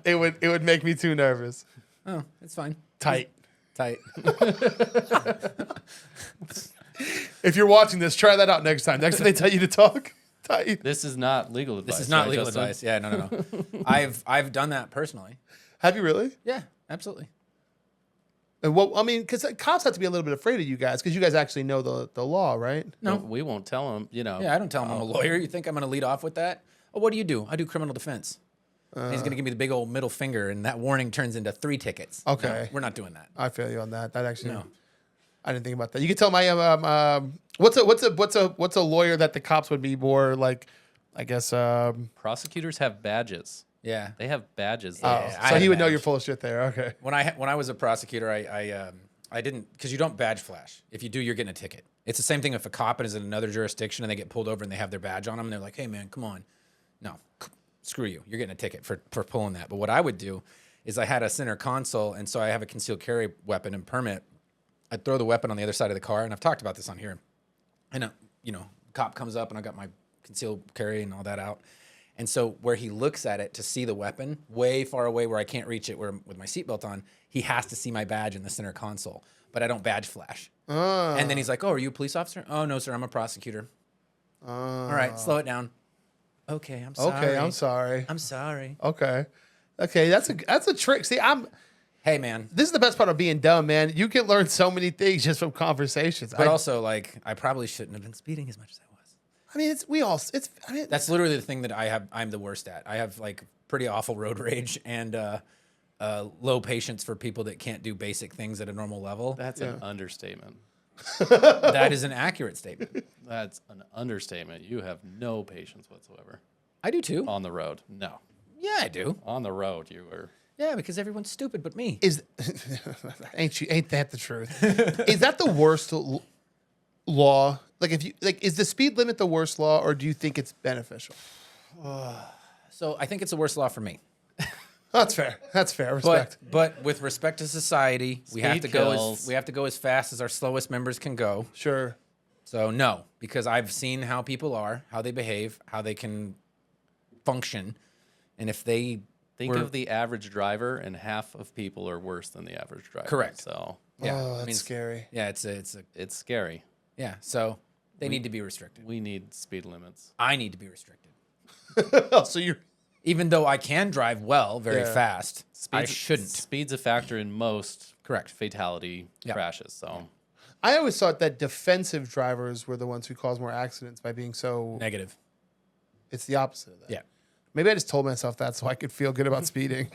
It would make me too nervous. Oh, it's fine. Tight. Tight. If you're watching this, try that out next time. Next time they tell you to talk, tight. This is not legal advice. This is not right, legal Justin? advice. Yeah, no. I've done that personally. Have you really? Yeah, absolutely. And well, I mean, because cops have to be a little bit afraid of you guys because you guys actually know the law, right? No. We won't tell them, Yeah, I don't tell him I'm a lawyer. You think I'm going to lead off with that? Oh, what do? I do criminal defense. And he's going to give me the big old middle finger, and that warning turns into 3 tickets. Okay. No, we're not doing that. I feel you on that. That actually, No. I didn't think about that. You can tell my what's a lawyer that the cops would be more like, I guess. Prosecutors have badges. Yeah. They have badges. Oh, there. I so had he a would know badge. you're full of shit there. Okay. When I was a prosecutor, I didn't, because you don't badge flash. If you do, you're getting a ticket. It's the same thing if a cop is in another jurisdiction and they get pulled over and they have their badge on them and they're like, hey man, come on. No, screw you. You're getting a ticket for pulling that. But what I would do is I had a center console, and so I have a concealed carry weapon and permit. I'd throw the weapon on the other side of the car, and I've talked about this on here. And cop comes up and I got my concealed carry and all that out. And so where he looks at it to see the weapon, way far away where I can't reach it with my seatbelt on, he has to see my badge in the center console. But I don't badge flash. And then he's like, oh, are you a police officer? Oh, no, sir, I'm a prosecutor. All right, slow it down. Okay, I'm sorry. Okay, I'm sorry. I'm sorry. Okay, that's a trick. See, Hey, man. this is the best part of being dumb, man. You can learn so many things just from conversations. But also, like, I probably shouldn't have been speeding as much as I was. I mean, That's literally the thing that I'm the worst at. I have, like, pretty awful road rage and low patience for people that can't do basic things at a normal level. That's an understatement. That is an accurate statement. That's an understatement. You have no patience whatsoever I do, too. on the road. No. Yeah, I do. On the road, you were. Yeah, because everyone's stupid but me. ain't that the truth? Is that the worst law? Like, is the speed limit the worst law, or do you think it's beneficial? So I think it's the worst law for me. That's fair. That's fair. Respect. But with respect to society, we have to kills. go as fast as our slowest members can go. Sure. So no, because I've seen how people are, how they behave, how they can function, and if they Think of the average driver, and half of people are worse than the average driver. Correct. So yeah, Oh, I that's mean, scary. Yeah, it's it's scary. yeah. So they need to be restricted. We need speed limits. I need to be restricted, So you're. even though I can drive well, very Yeah. fast. I Speed's- shouldn't. Speed's a factor in most Correct. fatality crashes. So I always thought that defensive drivers were the ones who cause more accidents by being so. Negative. It's the opposite of that. Yeah. Maybe I just told myself that so I could feel good about speeding.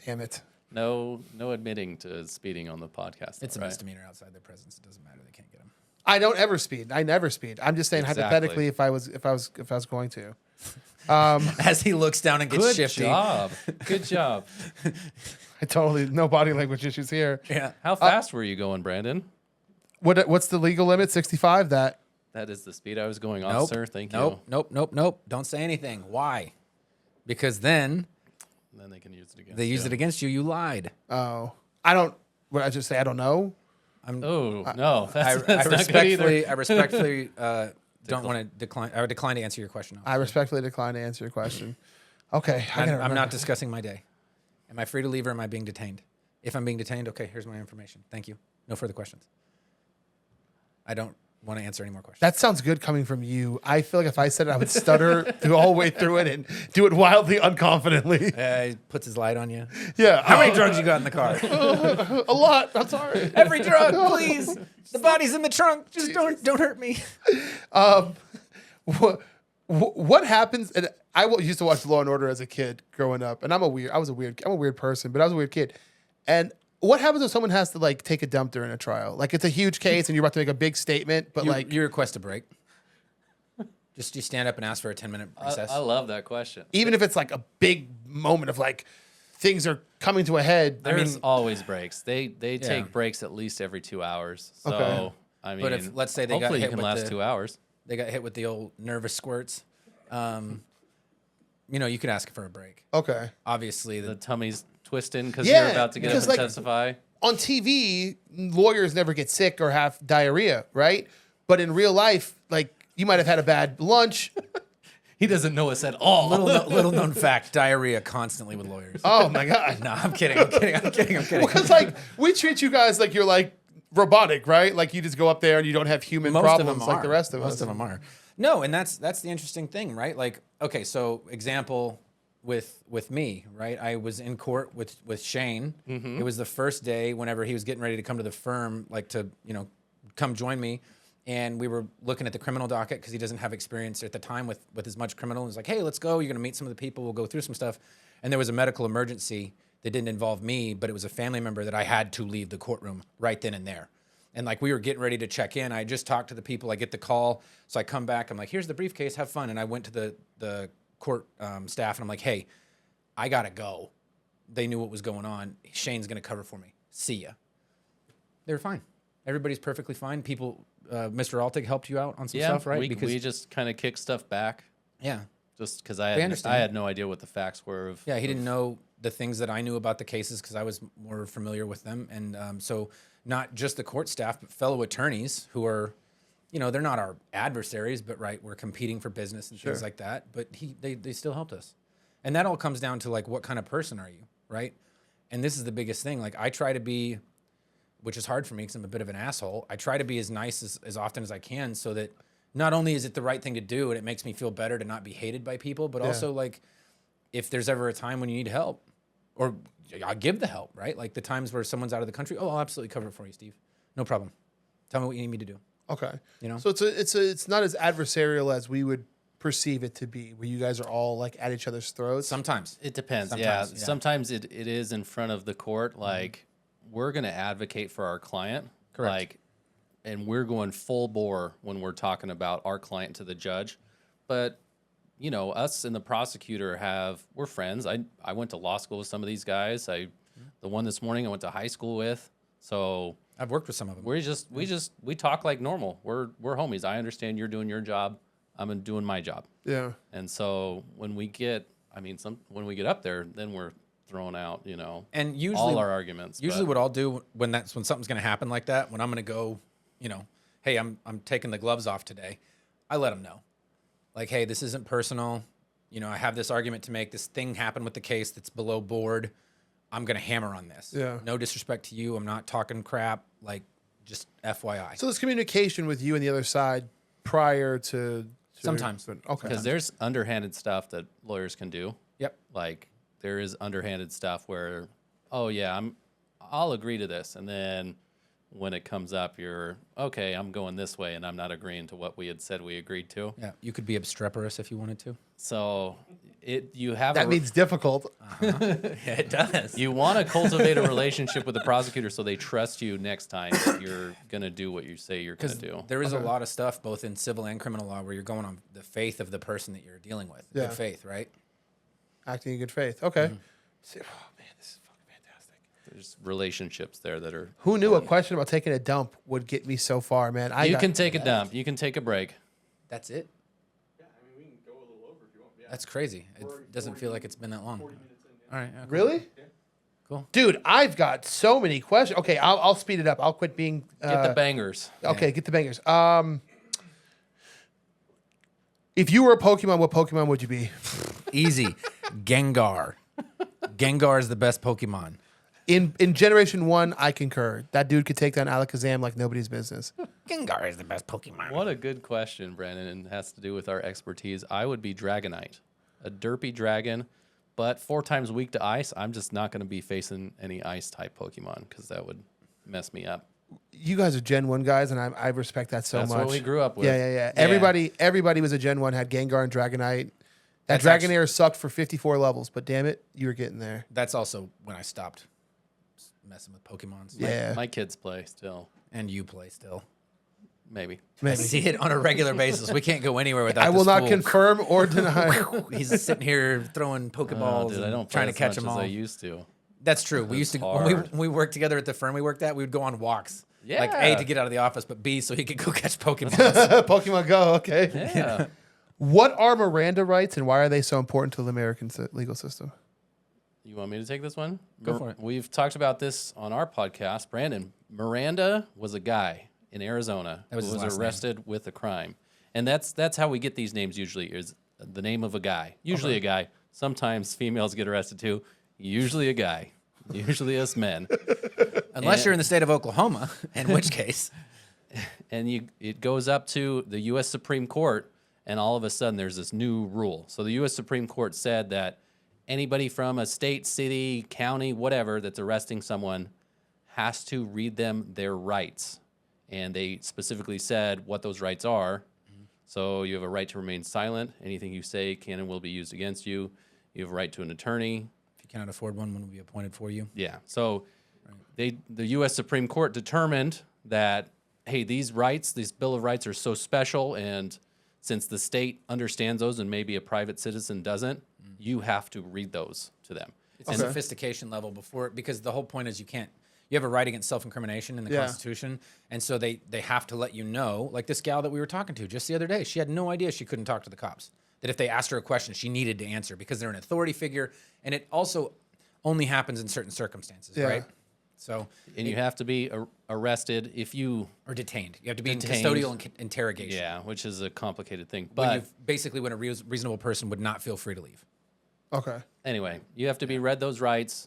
Damn it. no admitting to speeding on the podcast. It's a right? misdemeanor outside their presence. It doesn't matter. They can't get them. I don't ever speed. I never speed. I'm just saying Exactly. hypothetically if I was going to. As he looks down and gets Good shifty. job. Good job. I totally no body language issues here. Yeah. How fast were you going, Brandon? What's the legal limit? 65. That That is the speed I was going, Nope. officer. Thank you. Nope. Don't say anything. Why? Because then And then they can use it again. they use it against you. You lied. I don't. What I just say? I don't know. Oh no, I that's not good either. respectfully don't want to decline. I would decline to answer your question. I respectfully decline to answer your question. Okay, I'm not discussing my day. Am I free to leave or am I being detained? If I'm being detained, okay, here's my information. Thank you. No further questions. I don't want to answer any more questions. That sounds good coming from you. I feel like if I said it, I would stutter the whole way through it and do it wildly unconfidently. He puts his light on you. Yeah. How many drugs you got in the car? A lot. I'm sorry. Every drug, please. The body's in the trunk. Just don't hurt me. What happens? And I used to watch Law and Order as a kid growing up, and I'm a weird person, but I was a weird kid. And what happens if someone has to like take a dump during a trial? Like it's a huge case, and you're about to make a big statement, but You request a break. Just you stand up and ask for a 10-minute recess. I love that question. even if it's like a big moment of like things are coming to a head. There's always breaks. They take breaks at least every 2 hours. So Okay. I mean, But if let's say they got hopefully hit you can with last the- 2 hours. They got hit with the old nervous squirts. You could ask for a break. Okay. Obviously, The tummy's twisting because Yeah, you're about to get up because, and like, testify. On TV, lawyers never get sick or have diarrhea, right? But in real life, like you might have had a bad lunch. He doesn't know us at all. Little known fact: diarrhea constantly with lawyers. Oh my god. No, I'm kidding. I'm kidding. Because like we treat you guys like you're like robotic, right? Like you just go up there and you don't have human problems like the rest of us. Most of them are. No, and that's the interesting thing, right? Like, okay, so example with me, right? I was in court with Shane. It was the first day whenever he was getting ready to come to the firm, like to come join me. And we were looking at the criminal docket because he doesn't have experience at the time with as much criminal. He was like, hey, let's go. You're going to meet some of the people. We'll go through some stuff. And there was a medical emergency that didn't involve me, but it was a family member that I had to leave the courtroom right then and there. And like we were getting ready to check in. I just talked to the people. I get the call. So I come back. I'm like, here's the briefcase. Have fun. And I went to the court staff and I'm like, hey, I got to go. They knew what was going on. Shane's going to cover for me. See ya. They were fine. Everybody's perfectly fine. People, Mr. Altig helped you out on some stuff, right? Because we just kind of kicked stuff back. Yeah. Just because I had no idea what the facts were. He didn't know the things that I knew about the cases because I was more familiar with them. And so not just the court staff, but fellow attorneys who are, they're not our adversaries, but right, we're competing for business and things like that. But they still helped us. And that all comes down to like, what kind of person are you, right? And this is the biggest thing. Like I try to be, which is hard for me because I'm a bit of an asshole. I try to be as nice as often as I can so that not only is it the right thing to do and it makes me feel better to not be hated by people, but also like if there's ever a time when you need help or I'll give the help, right? Like the times where someone's out of the country. Oh, I'll absolutely cover it for you, Steve. No problem. Tell me what you need me to do. Okay. So it's not as adversarial as we would perceive it to be, where you guys are all like at each other's throats. Sometimes. It depends. Sometimes it is in front of the court. Like we're going to advocate for our client. Correct. Like, and we're going full bore when we're talking about our client to the judge. But, us and the prosecutor we're friends. I went to law school with some of these guys. The one this morning I went to high school with. So I've worked with some of them. We talk like normal. We're homies. I understand you're doing your job. I'm doing my job. Yeah. And so when we get up there, then we're throwing out, and usually all our arguments. Usually what I'll do when something's going to happen like that, when I'm going to go, hey, I'm taking the gloves off today, I let them know. Like, hey, this isn't personal. I have this argument to make. This thing happened with the case that's below board. I'm going to hammer on this. Yeah. No disrespect to you. I'm not talking crap. Like, just FYI. So there's communication with you and the other side prior to Sometimes. Okay. Because there's underhanded stuff that lawyers can do. Yep. Like there is underhanded stuff where, oh yeah, I'll agree to this, and then when it comes up, you're okay. I'm going this way, and I'm not agreeing to what we had said we agreed to. Yeah, you could be obstreperous if you wanted to. So you have that means difficult. Yeah, it does. You want to cultivate a relationship with the prosecutor so they trust you next time that you're going to do what you say you're going to do. There is a lot of stuff, both in civil and criminal law, where you're going on the faith of the person that you're dealing with. Yeah. Good faith, right? Acting in good faith. Okay. Oh, man, this is fucking fantastic. There's relationships there that are... Who knew a question about taking a dump would get me so far, man? You can take a dump. You can take a break. That's it? Yeah, we can go a little over if you want. Yeah. That's crazy. It doesn't feel like it's been that long. 40 minutes in. Yeah. All right. Okay. Really? Cool. Dude, I've got so many questions. Okay, I'll speed it up. I'll quit being... Get the bangers. Okay, get the bangers. If you were a Pokemon, what Pokemon would you be? Easy. Gengar. Gengar is the best Pokemon. In Generation 1, I concur. That dude could take down Alakazam like nobody's business. Gengar is the best Pokemon. What a good question, Brandon, and has to do with our expertise. I would be Dragonite, a derpy dragon, but 4 times weak to ice. I'm just not going to be facing any ice-type Pokemon because that would mess me up. You guys are Gen 1 guys, and I respect that so That's much. what we grew up with. Yeah. Everybody was a Gen 1, had Gengar and Dragonite. That Dragonair sucked for 54 levels, but damn it, you were getting there. That's also when I stopped messing with Pokemons. Yeah. My kids play still. And you play still. Maybe. I see it on a regular basis. We can't go anywhere without I will this not fool. confirm or deny. He's sitting here throwing Pokeballs Dude, I and don't trying play to catch as them much all. as I used to. That's true. We used to hard. when we worked together at the firm we worked at, we would go on walks. Yeah. Like A, to get out of the office, but B, so he could go catch Pokemon. Pokemon Go, okay. Yeah. What are Miranda rights, and why are they so important to the American legal system? You want me to take this one? Go for it. We've talked about this on our podcast. Brandon, Miranda was a guy, in Arizona That was who his was last name. arrested with a crime. And that's how we get these names usually, is the name of a guy. Usually a guy. Sometimes females get arrested too. Usually a guy. Usually us men. Unless you're in the state of Oklahoma, in which case. And it goes up to the U.S. Supreme Court, and all of a sudden there's this new rule. So the U.S. Supreme Court said that anybody from a state, city, county, whatever, that's arresting someone has to read them their rights. And they specifically said what those rights are. So you have a right to remain silent. Anything you say can and will be used against you. You have a right to an attorney. If you cannot afford one will be appointed for you. Yeah. So the U.S. Supreme Court determined that, hey, these rights, these Bill of Rights are so special, and since the state understands those and maybe a private citizen doesn't, you have to read those to them. It's a sophistication level because the whole point is you have a right against self-incrimination in the Constitution, and so they have to let you know, like this gal that we were talking to just the other day, she had no idea she couldn't talk to the cops, that if they asked her a question, she needed to answer because they're an authority figure, and it also only happens in certain circumstances, right? So, And you have to be arrested if you... Or detained. You have to be Detained. in custodial interrogation. Yeah, which is a complicated thing. When But basically when a reasonable person would not feel free to leave. Okay. anyway, you have to be read those rights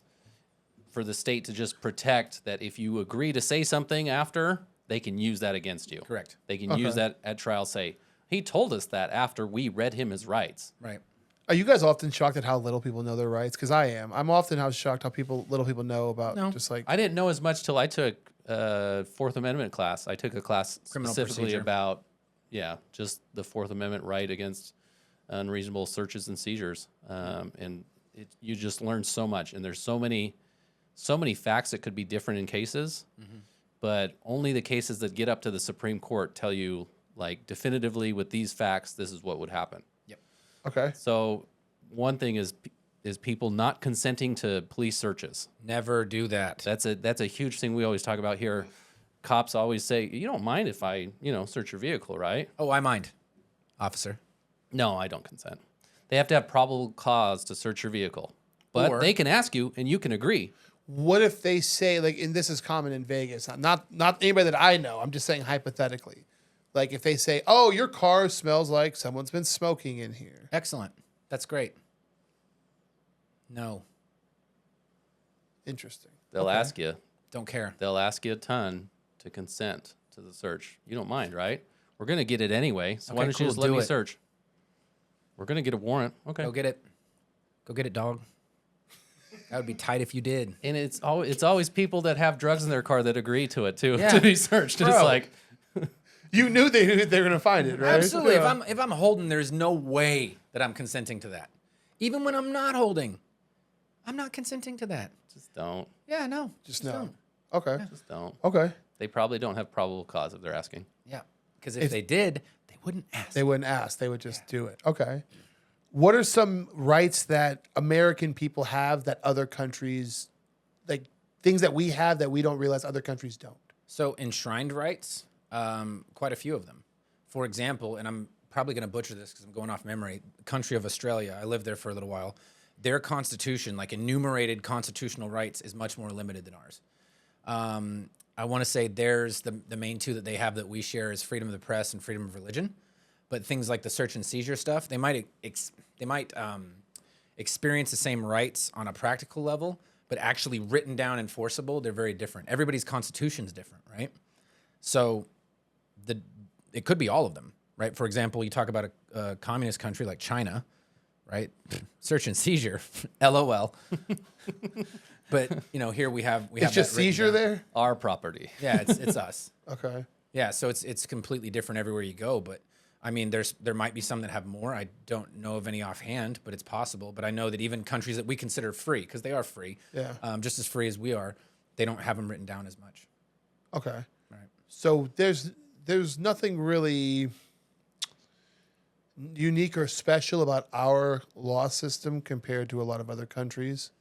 for the state to just protect that if you agree to say something after, they can use that against you. Correct. They can use that at trial, say, he told us that after we read him his rights. Right. Are you guys often shocked at how little people know their rights? Because I am. I'm often shocked how little people know about just like... I didn't know as much till I took Fourth Amendment class. I took a class Criminal specifically procedure. about, just the Fourth Amendment right against unreasonable searches and seizures. And you just learn so much. And there's so many facts that could be different in cases, but only the cases that get up to the Supreme Court tell you, like, definitively with these facts, this is what would happen. Yep. Okay. So one thing is people not consenting to police searches. Never do that. That's a huge thing we always talk about here. Cops always say, you don't mind if I, search your vehicle, right? Oh, I mind, officer. No, I don't consent. They have to have probable cause to search your vehicle. But Or- they can ask you, and you can agree. What if they say, like, and this is common in Vegas, not anybody that I know, I'm just saying hypothetically. Like, if they say, oh, your car smells like someone's been smoking in here. Excellent. That's great. No, Interesting. They'll ask you. don't care. They'll ask you a ton to consent to the search. You don't mind, right? We're going to get it anyway, so why Okay, don't you cool, just let do me it. search? We're going to get a warrant. Okay. Go get it. Go get it, dog. That would be tight if you did. And it's always people that have drugs in their car that agree to it, too, Yeah. to be searched. It's Bro. like... You knew they were going to find it, right? Absolutely. Yeah. If I'm holding, there's no way that I'm consenting to that. Even when I'm not holding, I'm not consenting to that. Just don't. Yeah, no. Just no. don't. Okay. Just don't. Okay. They probably don't have probable cause if they're asking. Yeah. Because if they did, they wouldn't ask. They wouldn't ask. They would just do it. Okay. What are some rights that American people have that other countries, like things that we have that we don't realize other countries don't? So enshrined rights, quite a few of them. For example, and I'm probably going to butcher this because I'm going off memory, country of Australia, I lived there for a little while. Their constitution, like enumerated constitutional rights, is much more limited than ours. I want to say there's the main two that they have that we share is freedom of the press and freedom of religion. But things like the search and seizure stuff, they might experience the same rights on a practical level, but actually written down enforceable, they're very different. Everybody's constitution is different, right? So it could be all of them, right? For example, you talk about a communist country like China, right? Search and seizure, LOL. But here we have It's just that written seizure down. there? Our property. Yeah, it's us. Okay. Yeah, so it's completely different everywhere you go. But I mean, there might be some that have more. I don't know of any offhand, but it's possible. But I know that even countries that we consider free, because they are free, just as free as we are, they don't have them written down as much. Okay. Right. So there's nothing really unique or special about our law system compared to a lot of other countries.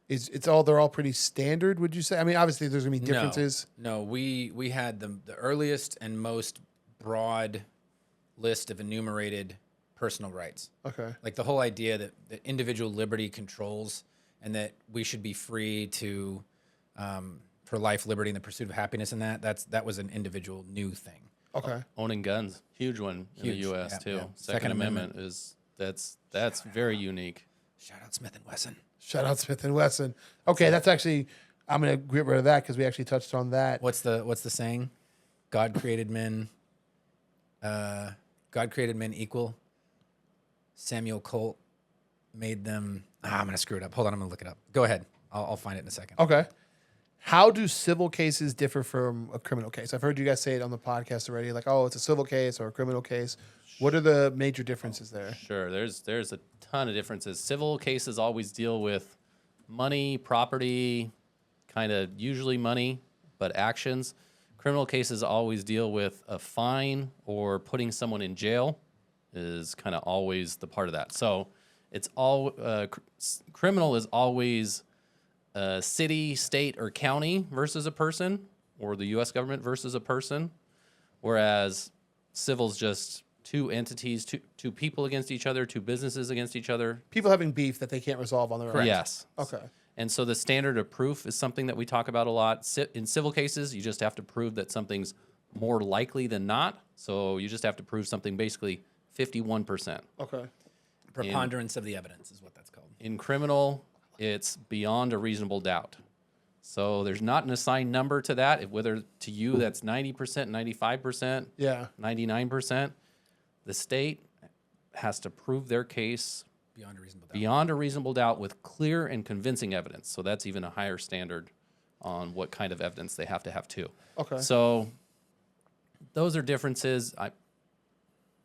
They're all pretty standard, would you say? I mean, obviously there's gonna be differences. No, we had the earliest and most broad list of enumerated personal rights. Okay. Like the whole idea that individual liberty controls and that we should be free to for life, liberty, and the pursuit of happiness. And that was an individual new thing. Okay. Owning guns, huge one in the Huge. U.S. Yeah, too. yeah. Second Amendment is that's very unique. Shout out Smith and Wesson. Shout out Smith and Wesson. Okay, that's actually I'm gonna get rid of that because we actually touched on that. What's the saying? God created men. God created men equal. Samuel Colt made them. I'm gonna screw it up. Hold on, I'm gonna look it up. Go ahead. I'll find it in a second. Okay. How do civil cases differ from a criminal case? I've heard you guys say it on the podcast already, like, oh, it's a civil case or a criminal case. What are the major differences there? Sure, there's a ton of differences. Civil cases always deal with money, property, kind of usually money, but actions. Criminal cases always deal with a fine or putting someone in jail is kind of always the part of that. So it's all criminal is always city, state, or county versus a person, or the U.S. government versus a person, whereas civil's just two entities, two people against each other, two businesses against each other. People having beef that they can't resolve on their own. Yes. Okay. And so the standard of proof is something that we talk about a lot. In civil cases, you just have to prove that something's more likely than not. So you just have to prove something basically 51%. Okay. Preponderance of the evidence is what that's called. In criminal, it's beyond a reasonable doubt. So there's not an assigned number to that. Whether to you that's 90%, 95%, Yeah. 99%, the state has to prove their case Beyond a reasonable doubt. beyond a reasonable doubt with clear and convincing evidence. So that's even a higher standard on what kind of evidence they have to have too. Okay. So those are differences.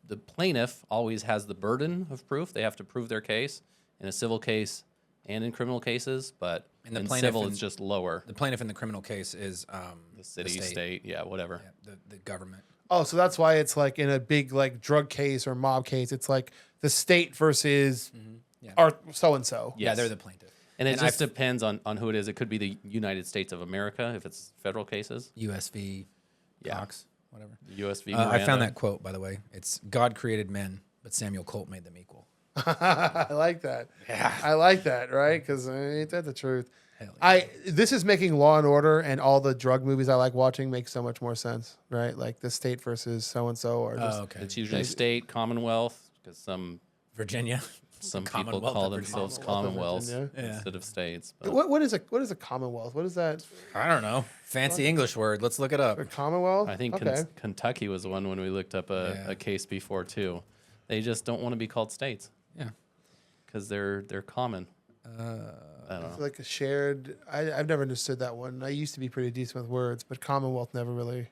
The plaintiff always has the burden of proof. They have to prove their case in a civil case and in criminal cases, but And the in plaintiff civil in- it's just lower. The plaintiff in the criminal case is The city, state, yeah, whatever. yeah, the government. Oh, so that's why it's like in a big like drug case or mob case, it's like the state versus Yeah. our so and so. Yeah, Yes. they're the plaintiff. And it And just I've- depends on who it is. It could be the United States of America if it's federal cases. USV, Yeah. Cox, whatever. USV. I Miranda. found that quote, by the way. It's God created men, but Samuel Colt made them equal. I like that. Yeah. I like that, right? Because ain't that the truth? Hell yeah. This is making Law and Order and all the drug movies I like watching make so much more sense, right? Like the state versus so and so, or just Oh, okay. It's usually state, Commonwealth, because some Virginia. people Commonwealth call of Virginia. themselves Commonwealth of Commonwealths Virginia. Yeah. instead of states. But what is a Commonwealth? What is that? I don't know. Fancy English word. Let's look it up. A Commonwealth? I think okay. Kentucky was the one when we looked up Yeah. a case before too. They just don't want to be called states Yeah. because they're common. I don't It's know. like a shared. I've never understood that one. I used to be pretty decent with words, but Commonwealth never really.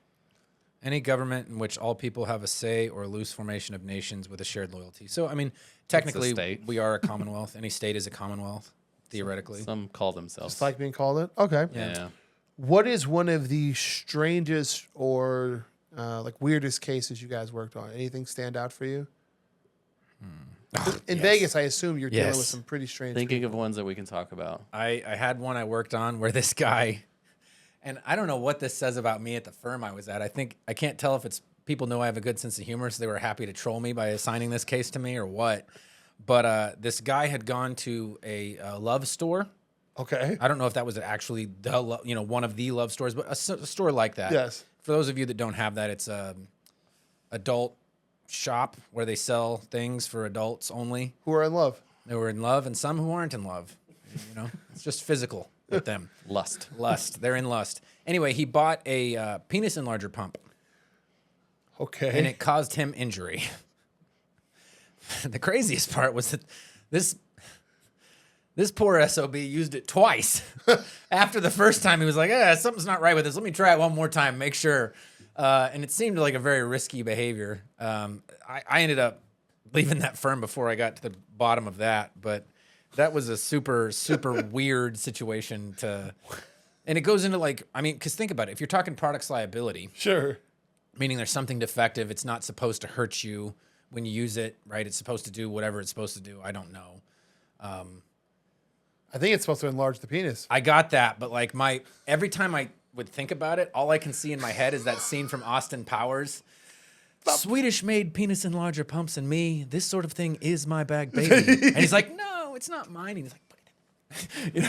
Any government in which all people have a say or a loose formation of nations with a shared loyalty. So, I mean, technically, state. we are a commonwealth. Any state is a commonwealth, theoretically. Some call themselves. Just like being called it. Okay. yeah. What is one of the strangest or like weirdest cases you guys worked on? Anything stand out for you? In Yes. Vegas, I assume you're dealing with Yes. some pretty strange. Thinking of ones that we can talk about. I had one I worked on where this guy, and I don't know what this says about me at the firm I was at. I can't tell if it's people know I have a good sense of humor, so they were happy to troll me by assigning this case to me or what. But this guy had gone to a love store. Okay. I don't know if that was actually one of the love stores, but a store like that. Yes. For those of you that don't have that, it's a adult shop where they sell things for adults only. Who are in love? They were in love, and some who aren't in love. It's just physical with them. Lust. Lust. They're in lust. Anyway, he bought a penis enlarger pump, Okay. and it caused him injury. The craziest part was that this poor SOB used it twice. After the first time, he was like, something's not right with this. Let me try it one more time, make sure. And it seemed like a very risky behavior. I ended up leaving that firm before I got to the bottom of that, but that was a super, super weird situation and it goes into because think about it. If you're talking products liability, Sure. meaning there's something defective, it's not supposed to hurt you when you use it, right? It's supposed to do whatever it's supposed to do. I don't know. I think it's supposed to enlarge the penis. I got that, but every time I would think about it, all I can see in my head is that scene from Austin Powers. Swedish-made penis enlarger pumps and me. This sort of thing is my bag, baby. And he's like, no, it's not mine. And he's like,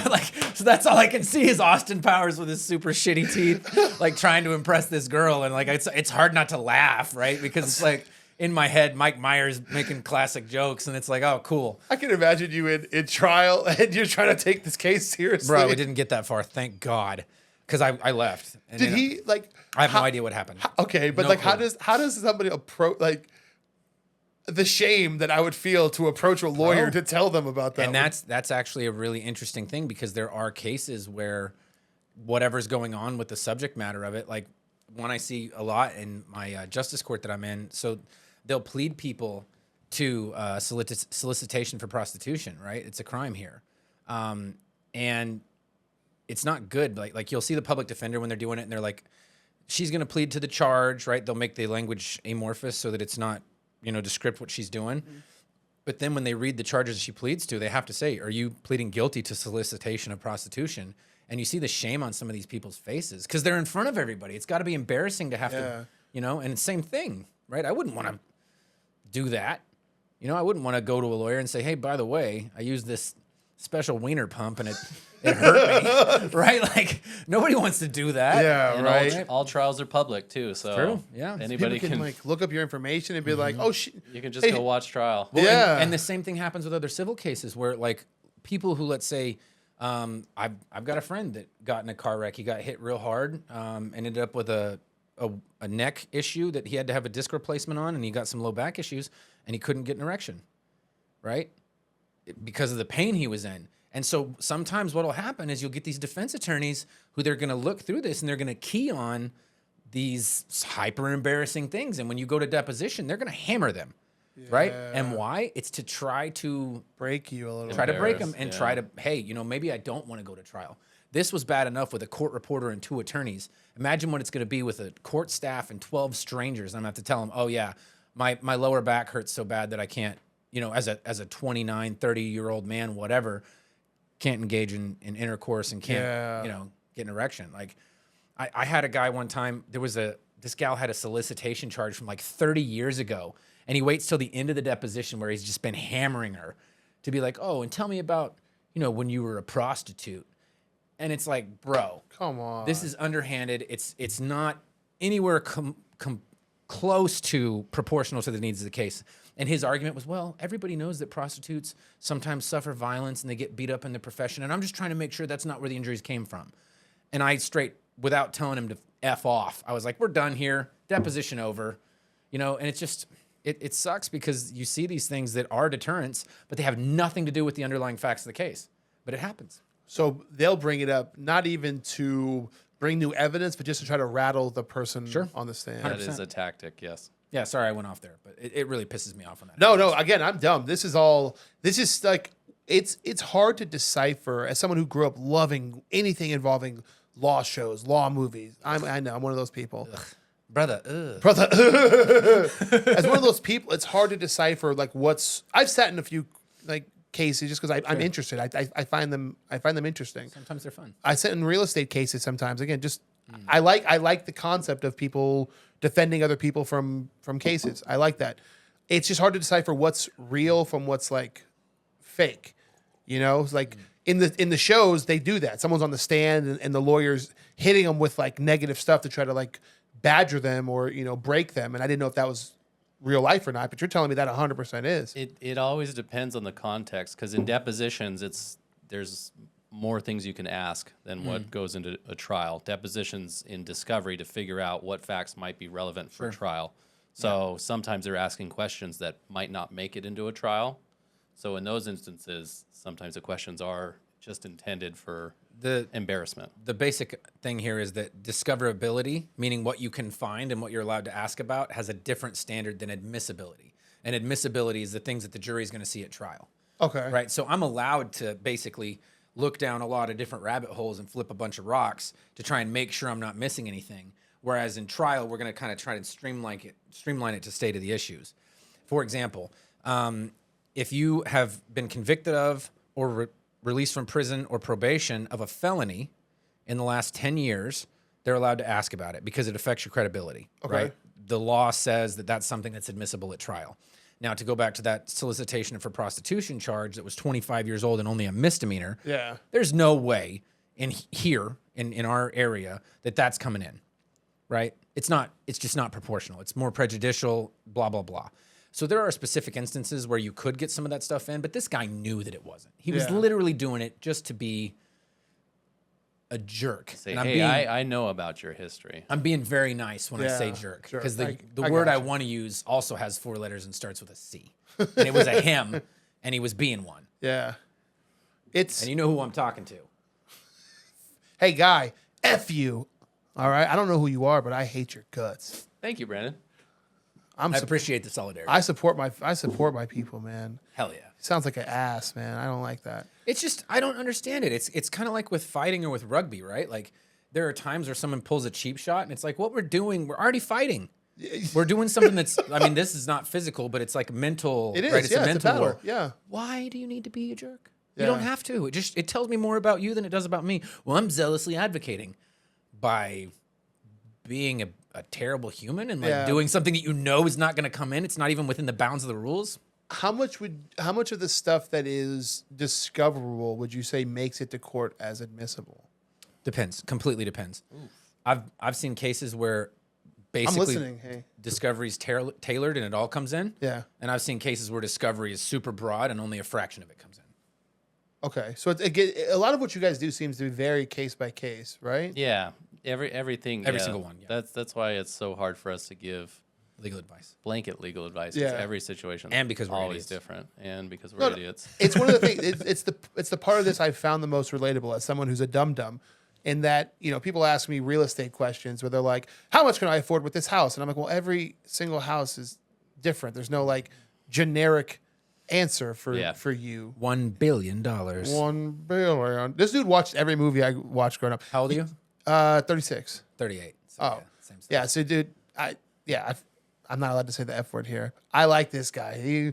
Like, so that's all I can see is Austin Powers with his super shitty teeth, like trying to impress this girl. And like, it's hard not to laugh, right? Because it's like in my head, Mike Myers making classic jokes. And it's like, oh, cool. I can imagine you in trial and you're trying to take this case seriously. Bro, we didn't get that far. Thank God. Because I left. And Did he like? I have no idea what happened. Okay, but No like, clue. how does somebody approach like the shame that I would feel to approach a lawyer to tell them about that? And that's actually a really interesting thing because there are cases where whatever's going on with the subject matter of it, like one I see a lot in my justice court that I'm in, so they'll plead people to solicitation for prostitution, right? It's a crime here. And it's not good. Like you'll see the public defender when they're doing it and they're like, she's going to plead to the charge, right? They'll make the language amorphous so that it's not, descript what she's doing. Mm-hmm. But then when they read the charges she pleads to, they have to say, are you pleading guilty to solicitation of prostitution? And you see the shame on some of these people's faces because they're in front of everybody. It's got to be embarrassing to have to, and it's same thing, right? I wouldn't want to do that. I wouldn't want to go to a lawyer and say, hey, by the way, I used this special wiener pump and it hurt me, right? Like nobody wants to do that. Yeah, And right. all trials are public too, so True, yeah. anybody People can like look up your information and be like, oh shit. you can just go watch trial. Well, Yeah. and the same thing happens with other civil cases where like people who, let's say, I've got a friend that got in a car wreck. He got hit real hard, ended up with a neck issue that he had to have a disc replacement on, and he got some low back issues, and he couldn't get an erection, right? Because of the pain he was in. And so sometimes what'll happen is you'll get these defense attorneys who they're going to look through this and they're going to key on these hyper embarrassing things. And when you go to deposition, they're going to hammer them, right? And why? It's to try to Break you a little. try to break them Embarrass, and try to, hey, maybe I don't want to go to trial. This was bad enough with a court reporter and 2 attorneys. Imagine what it's going to be with a court staff and 12 strangers. I'm going to have to tell them, oh yeah, my lower back hurts so bad that I can't, as a 29, 30-year-old man, whatever, can't engage in intercourse and can't, get an erection. Like I had a guy one time, this gal had a solicitation charge from like 30 years ago. And he waits till the end of the deposition where he's just been hammering her to be like, oh, and tell me about, when you were a prostitute. And it's like, bro, Come on. this is underhanded. It's not anywhere close to proportional to the needs of the case. And his argument was, well, everybody knows that prostitutes sometimes suffer violence and they get beat up in the profession. And I'm just trying to make sure that's not where the injuries came from. And I straight, without telling him to F off, I was like, we're done here. Deposition over. And it's just, it sucks because you see these things that are deterrents, but they have nothing to do with the underlying facts of the case. But it happens. So they'll bring it up, not even to bring new evidence, but just to try to rattle the person on the stand. That is a tactic, yes. Yeah, sorry I went off there, but it really pisses me off on that. No, again, I'm dumb. This is like, it's hard to decipher as someone who grew up loving anything involving law shows, law movies. I know, I'm one of those people. Brother, As one of those people, it's hard to decipher like I've sat in a few like cases just because I'm interested. I find them interesting. sometimes they're fun. I sit in real estate cases sometimes. Again, just I like the concept of people defending other people from cases. I like that. It's just hard to decipher what's real from what's like fake. It's like in the shows they do that. Someone's on the stand and the lawyer's hitting them with like negative stuff to try to like badger them or break them. And I didn't know if that was real life or not. But you're telling me that 100% is. It always depends on the context because in depositions there's more things you can ask than what goes into a trial. Depositions in discovery to figure out what facts might be relevant for a trial. So sometimes they're asking questions that might not make it into a trial. So in those instances, sometimes the questions are just intended for The embarrassment. the basic thing here is that discoverability, meaning what you can find and what you're allowed to ask about, has a different standard than admissibility. And admissibility is the things that the jury is going to see at trial. Okay. Right? So I'm allowed to basically look down a lot of different rabbit holes and flip a bunch of rocks to try and make sure I'm not missing anything. Whereas in trial, we're going to kind of try to streamline it to stay to the issues. For example, if you have been convicted of or released from prison or probation of a felony in the last 10 years, they're allowed to ask about it because it affects your credibility, right? The law says that that's something that's admissible at trial. Now, to go back to that solicitation for prostitution charge that was 25 years old and only a misdemeanor, Yeah. there's no way in our area that that's coming in, right? It's just not proportional. It's more prejudicial, blah, blah, blah. So there are specific instances where you could get some of that stuff in, but this guy knew that it wasn't. He was literally doing it just to be a jerk. Say, And I'm hey, I know about your history. I'm being very nice when I say jerk, because the word I want to use also has 4 letters and starts with a C. And it was a him, and he was being one. Yeah. And you know who I'm talking to. Hey, guy, F you. All right? I don't know who you are, but I hate your guts. Thank you, Brandon. I appreciate the solidarity. I support my people, man. Hell yeah. Sounds like an ass, man. I don't like that. It's just, I don't understand it. It's kind of like with fighting or with rugby, right? Like, there are times where someone pulls a cheap shot, and it's like, what we're doing, we're already fighting. We're doing something that's, I mean, this is not physical, but it's like mental. It is, right? It's yeah, a mental war. Yeah. Why do you need to be a jerk? Yeah. You don't have to. It tells me more about you than it does about me. Well, I'm zealously advocating by being a terrible human and like doing something that you know is not going to come in. It's not even within the bounds of the rules. How much of the stuff that is discoverable would you say makes it to court as admissible? Depends. Completely depends. I've seen cases where I'm basically listening. Hey. discovery's tailored and it all comes in. Yeah. And I've seen cases where discovery is super broad and only a fraction of it comes in. Okay. So a lot of what you guys do seems to be very case by case, right? Yeah, everything. Every single one, yeah. That's why it's so hard for us to give Legal advice. blanket legal advice. Yeah. Because every situation And because we're always idiots. different, and because we're idiots. It's one of the things. It's the part of this I've found the most relatable as someone who's a dum dum. In that, people ask me real estate questions where they're like, "How much can I afford with this house?" And I'm like, "Well, every single house is different. There's no like generic answer for you." $1 billion. 1 billion. This dude watched every movie I watched growing up. How old are you? 36. 38. So, Oh, same stuff. yeah. So, dude, I'm not allowed to say the F word here. I like this guy.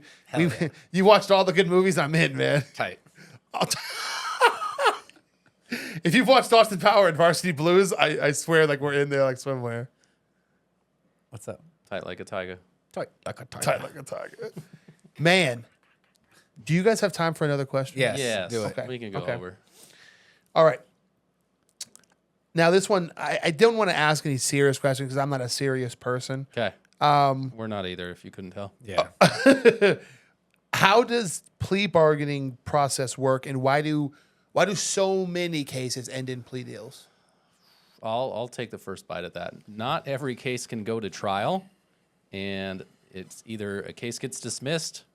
You watched all the good movies I'm in, man. Tight. If you've watched Austin Power and Varsity Blues, I swear, like we're in there like swimwear. What's up? Tight like a tiger. Tight like a tiger. Tight like a tiger. Man, do you guys have time for another question? Yes. Yes, Do it. Okay. we can go Okay. over. All right. Now this one, I don't want to ask any serious questions because I'm not a serious person. Okay. We're not either, if you couldn't tell. Yeah. How does plea bargaining process work, and why do so many cases end in plea deals? I'll take the first bite at that. Not every case can go to trial, and it's either a case gets dismissed,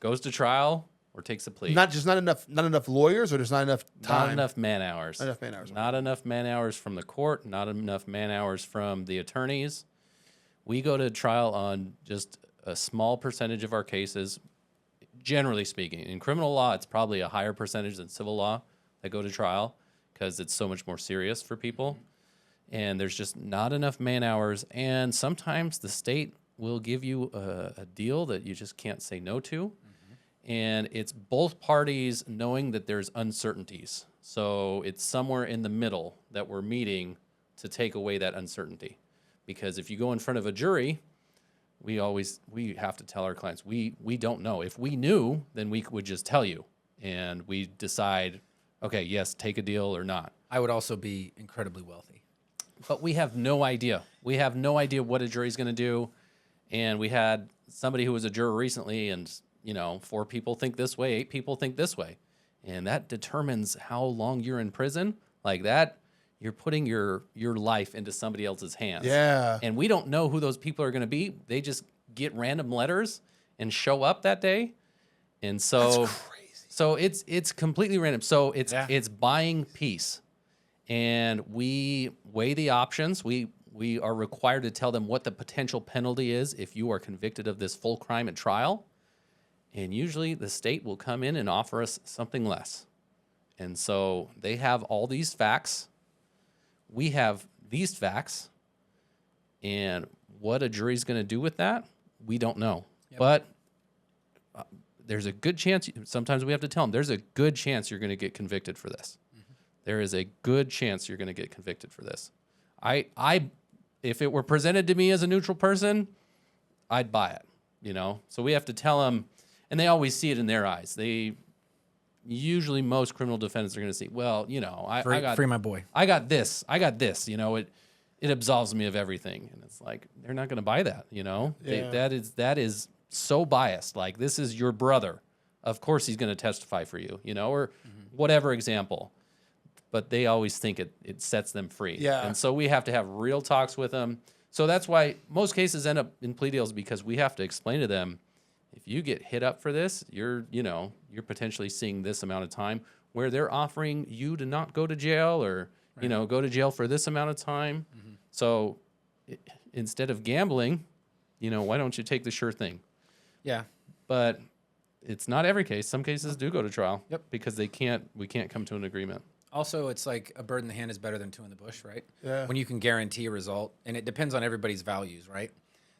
goes to trial, or takes a plea. Not enough lawyers, or there's not enough time. Not enough man hours. Not enough man hours. Not enough man hours from the court. Not enough man hours from the attorneys. We go to trial on just a small percentage of our cases, generally speaking. In criminal law, it's probably a higher percentage than civil law that go to trial because it's so much more serious for people. And there's just not enough man hours. And sometimes the state will give you a deal that you just can't say no to. And it's both parties knowing that there's uncertainties. So it's somewhere in the middle that we're meeting to take away that uncertainty. Because if you go in front of a jury, we have to tell our clients, we don't know. If we knew, then we would just tell you. And we decide, okay, yes, take a deal or not. I would also be incredibly wealthy. But we have no idea. We have no idea what a jury's going to do. And we had somebody who was a juror recently, and 4 people think this way, 8 people think this way. And that determines how long you're in prison. Like that, you're putting your life into somebody else's hands. Yeah. And we don't know who those people are going to be. They just get random letters and show up that day. And so That's crazy. So it's completely random. So it's buying peace. And we weigh the options. We are required to tell them what the potential penalty is if you are convicted of this full crime at trial. And usually the state will come in and offer us something less. And so they have all these facts. We have these facts. And what a jury's going to do with that, we don't know. Yep. But there's a good chance, sometimes we have to tell them, there's a good chance you're going to get convicted for this. Mm-hmm. There is a good chance you're going to get convicted for this. If it were presented to me as a neutral person, I'd buy it. So we have to tell them, and they always see it in their eyes. Usually most criminal defendants are going to see, well, I got free my boy. I got this. It absolves me of everything. And it's like, they're not going to buy that, Yeah. that is so biased. Like, this is your brother. Of course he's going to testify for you, or whatever example. But they always think it sets them free. Yeah. And so we have to have real talks with them. So that's why most cases end up in plea deals, because we have to explain to them, if you get hit up for this, you're potentially seeing this amount of time, where they're offering you to not go to jail or, go to jail for this amount of time. So instead of gambling, why don't you take the sure thing? Yeah. But it's not every case. Some cases do go to trial. Yep. Because we can't come to an agreement. Also, it's like a bird in the hand is better than two in the bush, right? Yeah. When you can guarantee a result, and it depends on everybody's values, right?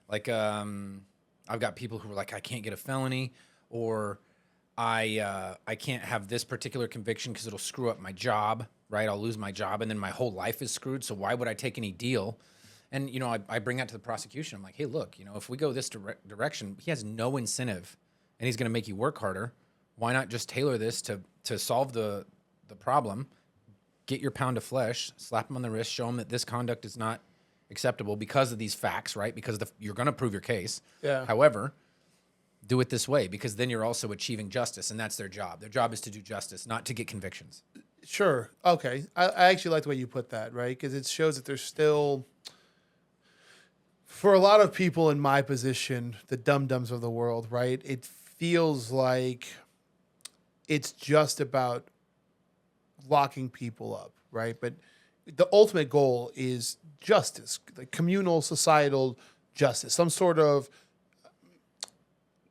Like, I've got people who are like, I can't get a felony, or I can't have this particular conviction because it'll screw up my job, right? I'll lose my job, and then my whole life is screwed. So why would I take any deal? And I bring that to the prosecution. I'm like, hey, look, if we go this direction, he has no incentive, and he's going to make you work harder. Why not just tailor this to solve the problem? Get your pound of flesh, slap him on the wrist, show him that this conduct is not acceptable because of these facts, right? Because you're going to prove your case. Yeah. However, do it this way, because then you're also achieving justice, and that's their job. Their job is to do justice, not to get convictions. Sure. Okay. I actually like the way you put that, right? Because it shows that there's still, for a lot of people in my position, the dum-dums of the world, right? It feels like it's just about locking people up, right? But the ultimate goal is justice, like communal, societal justice, some sort of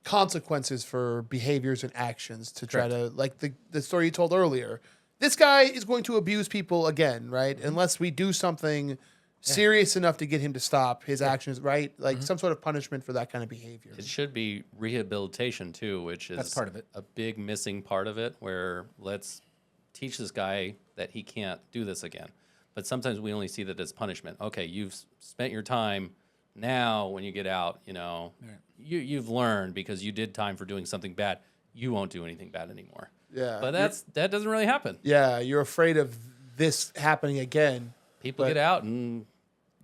consequences for behaviors and actions to try to, like the story you told earlier. This guy is going to abuse people again, right? Unless we do something serious enough to get him to stop his actions, right? Like some sort of punishment for that kind of behavior. It should be rehabilitation too, which is That's part of it. A big missing part of it, where let's teach this guy that he can't do this again. But sometimes we only see that as punishment. Okay, you've spent your time. Now, when you get out, you've learned because you did time for doing something bad. You won't do anything bad anymore. Yeah. But that doesn't really happen. Yeah, you're afraid of this happening again. People get out and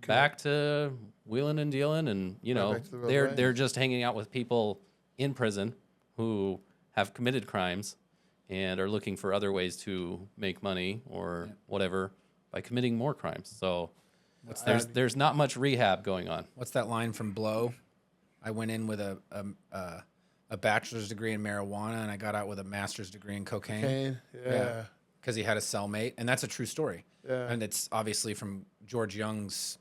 back to wheeling and dealing, and back to the real way. they're just hanging out with people in prison who have committed crimes and are looking for other ways to make money or whatever by committing more crimes. So there's not much rehab going on. What's that line from Blow? I went in with a bachelor's degree in marijuana, and I got out with a master's degree in cocaine. Cocaine, yeah. Because he had a cellmate, and that's a true story. Yeah. And it's obviously from George Young's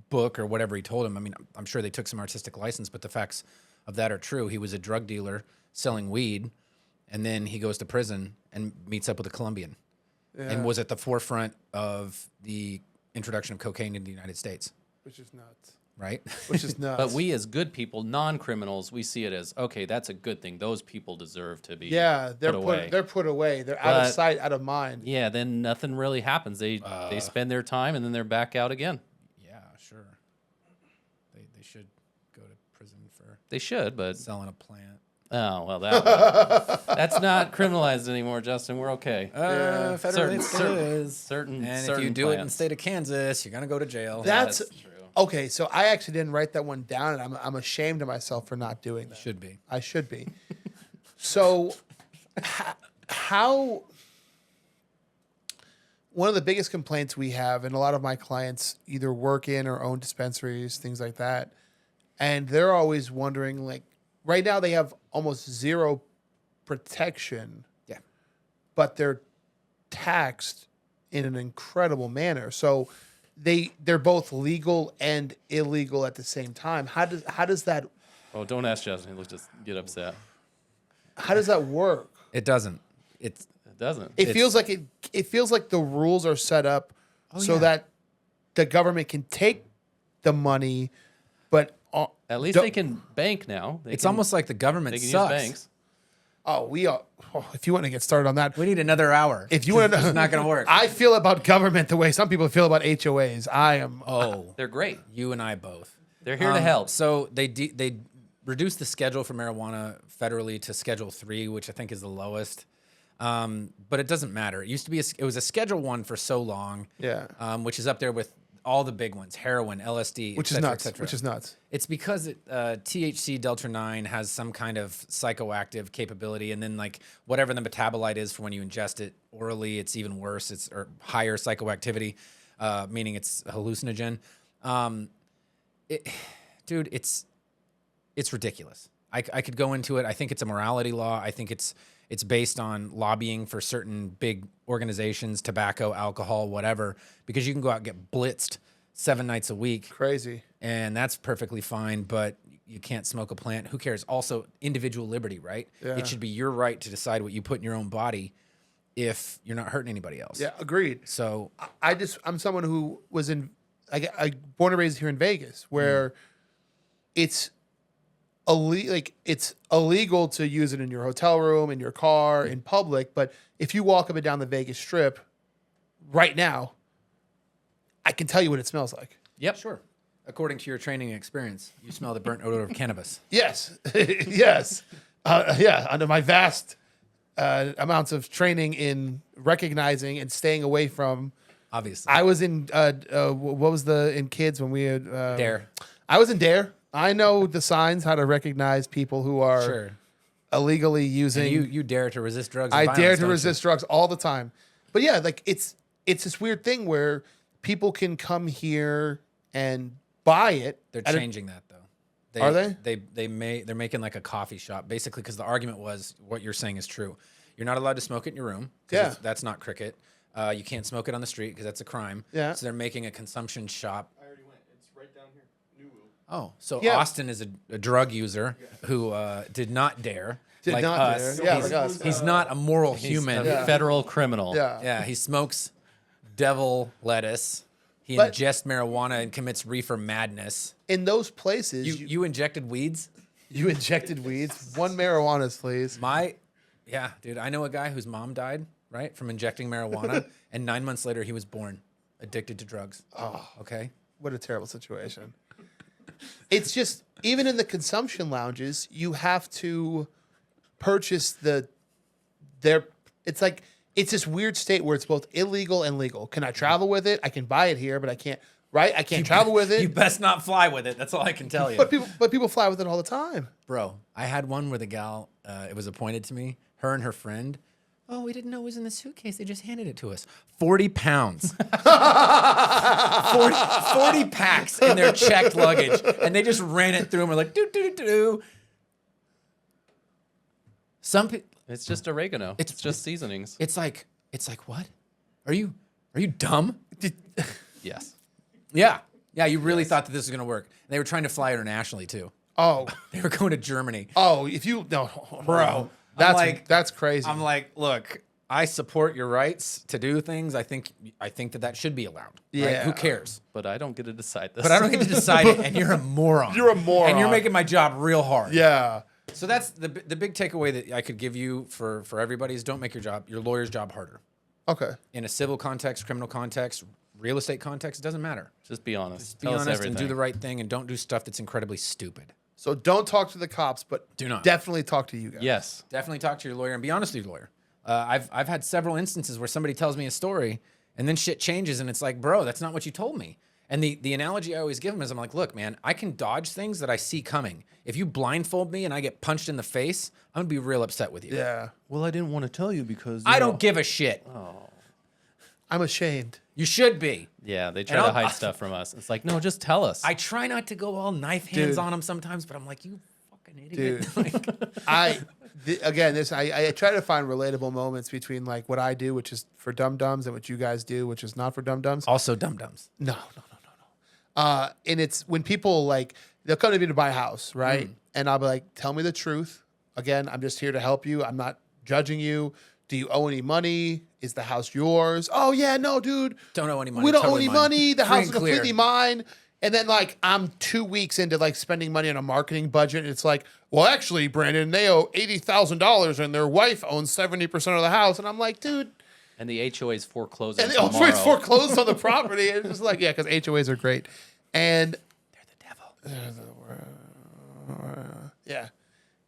book or whatever he told him. I mean, I'm sure they took some artistic license, but the facts of that are true. He was a drug dealer selling weed, and then he goes to prison and meets up with a Colombian, and was at the forefront of the introduction of cocaine in the United States. Which is nuts. Right? Which is nuts. But we as good people, non-criminals, we see it as, okay, that's a good thing. Those people deserve to be they're put away. They're put away. They're out of sight, out of mind. Yeah, then nothing really happens. They spend their time and then they're back out again. Yeah, sure. They should go to prison for They should, but selling a plant. oh well, that's not criminalized anymore, Justin. We're okay. Federally it still is. Certain And certain if you do it in the plants. state of Kansas, you're gonna go to jail. That's true. okay. So I actually didn't write that one down, and I'm ashamed of myself for not doing that. Should be. I should be. So, how? One of the biggest complaints we have, and a lot of my clients either work in or own dispensaries, things like that, and they're always wondering, like, right now they have almost zero protection. Yeah. But they're taxed in an incredible manner. So they're both legal and illegal at the same time. How does that Oh, don't ask Justin. He'll just get upset. how does that work? It doesn't. It's It doesn't. It feels like it feels like the rules are set up so that the government can take the money, but At least they can bank now. it's almost like the government they can sucks. use banks. if you want to get started on that, We need another hour. if you want to, It's not gonna work. I feel about government the way some people feel about HOAs. I am. Oh, They're great. you and I both. They're here to help. So reduced the schedule for marijuana federally to Schedule 3, which I think is the lowest. But it doesn't matter. It used to be it was a Schedule 1 for so long. Yeah. Which is up there with all the big ones: heroin, LSD, Which et is cetera, nuts. et cetera. Which is nuts. It's because THC Delta 9 has some kind of psychoactive capability, and then like whatever the metabolite is for when you ingest it orally, it's even worse. It's or higher psychoactivity, meaning it's a hallucinogen. Dude, it's ridiculous. I could go into it. I think it's a morality law. I think it's based on lobbying for certain big organizations, tobacco, alcohol, whatever, because you can go out and get blitzed 7 nights a week. Crazy. And that's perfectly fine, but you can't smoke a plant. Who cares? Also, individual liberty, right? Yeah. It should be your right to decide what you put in your own body if you're not hurting anybody else. Yeah, agreed. So I'm someone who was I born and raised here in Vegas, where it's illegal to use it in your hotel room, in your car, in public. But if you walk up and down the Vegas Strip right now, I can tell you what it smells like. Yep, sure. According to your training and experience, you smell the burnt odor of cannabis. Yes, yes, yeah. Under my vast amounts of training in recognizing and staying away from. Obviously, I was in what was in kids when we had Dare. I was in Dare. I know the signs, how to recognize people who are Sure. illegally using. And you dare to resist drugs. I and dare violence, to don't you? resist drugs all the time. But yeah, like it's this weird thing where people can come here and buy it. They're at a- changing that though. Are they? They're making like a coffee shop basically because the argument was what you're saying is true. You're not allowed to smoke it in your room. 'Cause Yeah. that's not cricket. You can't smoke it on the street because that's a crime. Yeah. So they're making a consumption shop. I already went. It's right down here. New Woo. Oh, so Yeah. Austin is a drug user who did not dare. Did like not us. dare. Yeah, he's, like us. he's not a moral He's human. a federal criminal. Yeah. Yeah, he smokes devil lettuce. He But- ingests marijuana and commits reefer madness. In those places, You injected weeds? you injected weeds. One marijuana, please. Yeah, dude, I know a guy whose mom died, right, from injecting marijuana, and 9 months later he was born addicted to drugs. Oh. Okay? What a terrible situation. It's just, even in the consumption lounges, you have to purchase it's like, it's this weird state where it's both illegal and legal. Can I travel with it? I can buy it here, but I can't, right? I can't travel with it. You best not fly with it. That's all I can tell you. But people fly with it all the time. Bro, I had one where the gal, it was appointed to me, her and her friend. Oh, we didn't know it was in the suitcase. They just handed it to us. 40 pounds. 40 packs in their checked luggage. And they just ran it through and were like, do, do, do, do. Some people, It's just oregano. It's just seasonings. it's like, what? Are you dumb? Yes. Yeah. Yeah, you really thought that this was going to work. And they were trying to fly internationally, too. Oh, They were going to Germany. bro, that's crazy. I'm like, look, I support your rights to do things. I think that should be allowed. Right? Yeah. Who cares? But I don't get to decide this. But I don't get to decide it, and you're a moron. You're a moron. And you're making my job real hard. yeah. So that's the big takeaway that I could give you for everybody is don't make your lawyer's job harder. Okay. In a civil context, criminal context, real estate context, it doesn't matter. Just be honest. Be Tell us honest everything. and do the right thing, and don't do stuff that's incredibly stupid. So don't talk to the cops, but Do not. definitely talk to you guys. Yes. Definitely talk to your lawyer and be honest with your lawyer. I've had several instances where somebody tells me a story and then shit changes and it's like, bro, that's not what you told me. And the analogy I always give them is I'm like, look, man, I can dodge things that I see coming. If you blindfold me and I get punched in the face, I'm gonna be real upset with you. Yeah. Well, I didn't want to tell you because I don't give a shit. I'm ashamed. You should be. Yeah, they try And to I'll- hide stuff from us. It's like, no, just tell us. I try not to go all knife hands Dude. on them sometimes, but I'm like, you fucking idiot. Dude. Like, I try to find relatable moments between like what I do, which is for dum-dums, and what you guys do, which is not for dum-dums. also dum-dums. No. And it's when people like, they'll come to me to buy a house, right? And I'll be like, tell me the truth. Again, I'm just here to help you. I'm not judging you. Do you owe any money? Is the house yours? Oh yeah, no, dude. Don't owe any money. We don't owe Totally any mine. money. The Free house and is clear. completely mine. And then like I'm 2 weeks into like spending money on a marketing budget. And it's like, well, actually, Brandon, they owe $80,000 and their wife owns 70% of the house. And I'm like, dude. and the HOA is foreclosing And they tomorrow. always foreclosed on the property. It's just like, yeah, because HOAs are great. And They're the devil. Yeah.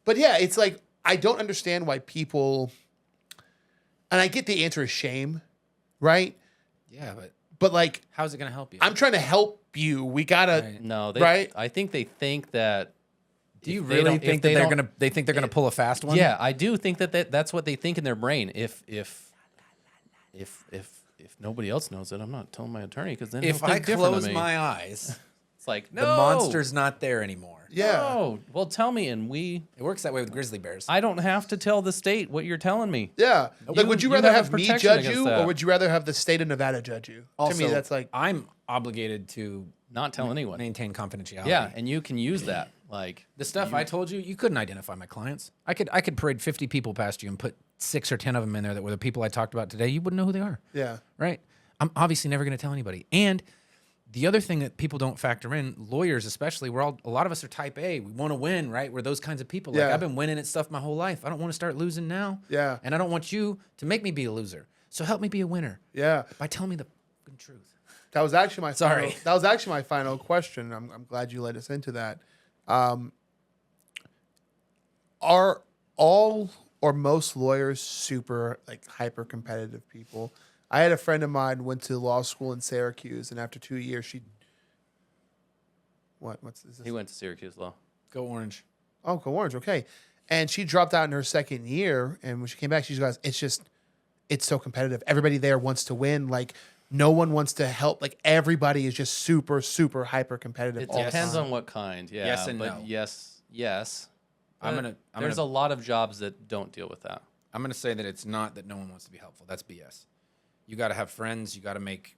But yeah, it's like, I don't understand why people, and I get the answer is shame, right? Yeah, But like, how's it going to help you? I'm trying to help you. We gotta, Right. No, right? I think they think that. Do you if they really don't- if think that they they're don't- going to? They think they're going to pull a fast one? Yeah, I do think that's what they think in their brain. If nobody else knows it, I'm not telling my attorney because then If he'll I think different close of me. my eyes, It's like, no, the monster's not there anymore. Yeah. No. Well, tell me, and It works that way with grizzly bears. I don't have to tell the state what you're telling me. Yeah. Like, would you You rather have a have me protection judge against you, that. or would you rather have the state of Nevada judge you? Also, To me, that's like, I'm obligated to Not tell anyone. maintain confidentiality. Yeah, and you can use that. Like The stuff I told you, you couldn't identify my clients. I could parade 50 people past you and put 6 or 10 of them in there that were the people I talked about today. You wouldn't know who they are. yeah. Right? I'm obviously never going to tell anybody. And the other thing that people don't factor in, lawyers especially, a lot of us are type A. We want to win, right? We're those kinds of people. Like, Yeah. I've been winning at stuff my whole life. I don't want to start losing now. Yeah. And I don't want you to make me be a loser. So help me be a winner Yeah. by telling me the fucking truth. That was actually my Sorry. Final, that was actually my final question. I'm glad you led us into that. Are all or most lawyers super like hyper competitive people? I had a friend of mine went to law school in Syracuse, and after 2 years, what's this? he went to Syracuse Law. Go Orange. Oh, go Orange. Okay. And she dropped out in her second year. And when she came back, she goes, it's so competitive. Everybody there wants to win. Like, no one wants to help. Like, everybody is just super, super hyper competitive. It all the depends time. on what kind. Yeah. Yes and but no. Yes. There's a lot of jobs that don't deal with that. I'm going to say that it's not that no one wants to be helpful. That's BS. You got to have friends. You got to make.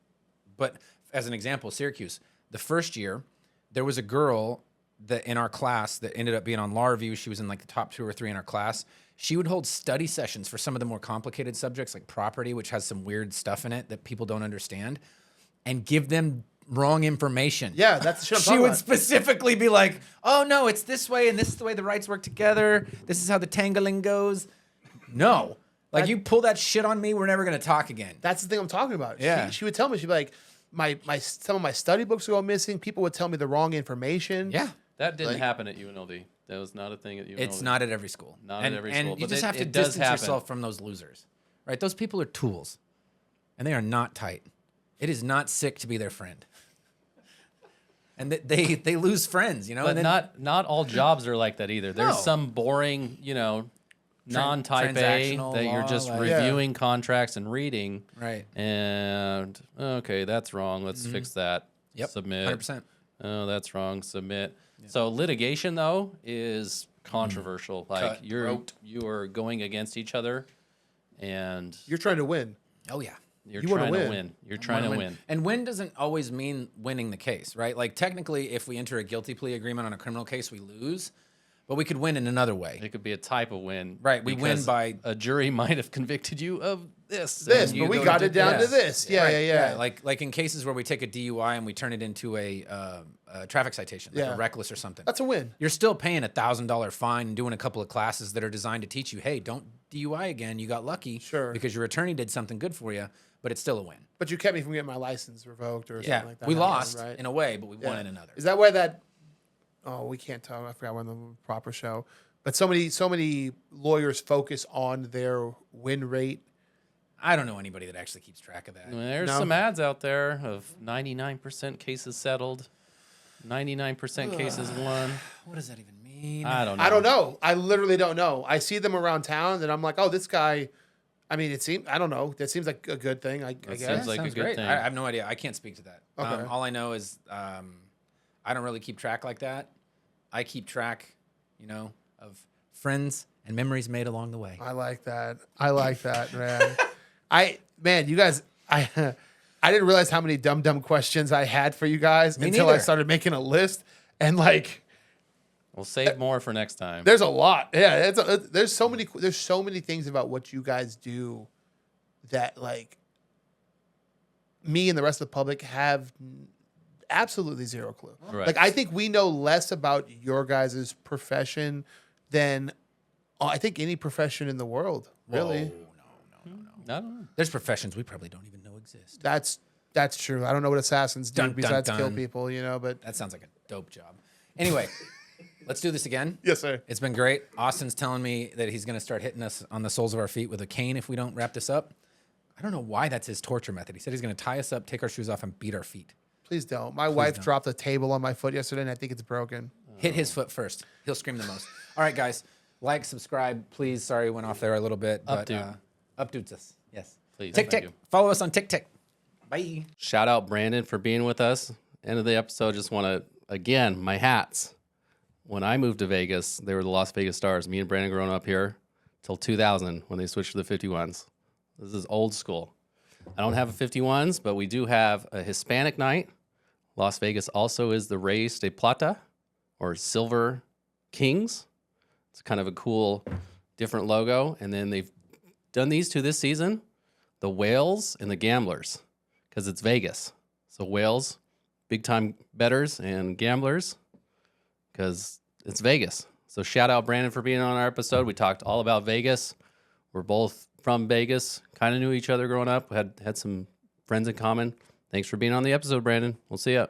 But as an example, Syracuse, the first year, there was a girl that in our class that ended up being on law review. She was in like the top 2 or 3 in our class. She would hold study sessions for some of the more complicated subjects like property, which has some weird stuff in it that people don't understand, and give them wrong information. Yeah, that's the shit I'm She talking would about. specifically be like, oh, no, it's this way, and this is the way the rights work together. This is how the tangling goes. No. Like, you pull that shit on me, we're never going to talk again. That's the thing I'm talking about. Yeah. She would tell me, she'd be like, some of my study books would go missing. People would tell me the wrong information. Yeah. That didn't Like- happen at UNLV. That was not a thing at UNLV. It's not at every school. Not at every school, And you but just have to it does distance happen. yourself from those losers, right? Those people are tools, and they are not tight. It is not sick to be their friend. And they lose friends, you know? But and then, not all jobs are like that either. There's No. some boring, non-type A transactional that you're law, just like- reviewing contracts and reading. Right. And okay, that's wrong. Let's fix that. Mm-hmm. Yep. Submit. 100%. Oh, that's wrong. Submit. So litigation though is controversial. Like Cutthroat. you are going against each other, and You're trying to win. Oh, yeah. you're you wanna trying to win. win. You're trying to win. And win doesn't always mean winning the case, right? Like, technically, if we enter a guilty plea agreement on a criminal case, we lose, but we could win in another way. It could be a type of win. Right, we win because by- a jury might have convicted you of this. This, and you but we go got to- it down to yes. this. Yeah, Right, yeah. Like in cases where we take a DUI and we turn it into a traffic citation, like Yeah. a reckless or something. That's a win. You're still paying $1,000 fine and doing a couple of classes that are designed to teach you, hey, don't DUI again. You got lucky Sure. because your attorney did something good for you, but it's still a win. But you kept me from getting my license revoked or Yeah, something like that. we Yeah, lost right? in a way, but we won Yeah. in another. Is that why that? Oh, we can't tell. I forgot when the proper show. But so many lawyers focus on their win rate. I don't know anybody that actually keeps track of that. There's No. some ads out there of 99% cases settled, 99% cases won. What does that even mean? I don't know. I don't know. I literally don't know. I see them around town, and I'm like, oh, this guy. I mean, it seems. I don't know. That seems like a good thing. I guess. seems like a Sounds good great. thing. I have no idea. I can't speak to that. Okay. All I know is I don't really keep track like that. I keep track, of friends and memories made along the way. I like that. I like that, man. You guys, I didn't realize how many dumb questions I had for you guys Me until I neither. started making a list. And like, We'll save more for next time. there's a lot. Yeah, there's so many things about what you guys do that like me and the rest of the public have absolutely zero clue. Right. Like, I think we know less about your guys' profession than I think any profession in the world. Really. Whoa, no. I don't know. There's professions we probably don't even know exist. That's true. I don't know what assassins do Dun, dun, besides kill dun. people, but That sounds like a dope job. Anyway, Let's do this again. Yes, sir. It's been great. Austin's telling me that he's going to start hitting us on the soles of our feet with a cane if we don't wrap this up. I don't know why that's his torture method. He said he's going to tie us up, take our shoes off, and beat our feet. Please don't. My wife dropped a table on my foot yesterday, and I think it's broken. Hit his foot first. He'll scream the most. All right, guys. Like, subscribe, please. Sorry, went off there a little bit. But, updudes us. Yes. Please. Tick, Thank tick. you. Follow us on TikTok. Bye. Shout out Brandon for being with us. End of the episode. Just want to, again, my hats. When I moved to Vegas, they were the Las Vegas Stars. Me and Brandon growing up here till 2000 when they switched to the 51s. This is old school. I don't have a 51s, but we do have a Hispanic night. Las Vegas also is the Reyes de Plata, or Silver Kings. It's kind of a cool, different logo. And then they've done these two this season, the Whales and the Gamblers, because it's Vegas. So Whales, big-time bettors, and Gamblers, because it's Vegas. So shout out Brandon for being on our episode. We talked all about Vegas. We're both from Vegas, kind of knew each other growing up, had some friends in common. Thanks for being on the episode, Brandon. We'll see ya.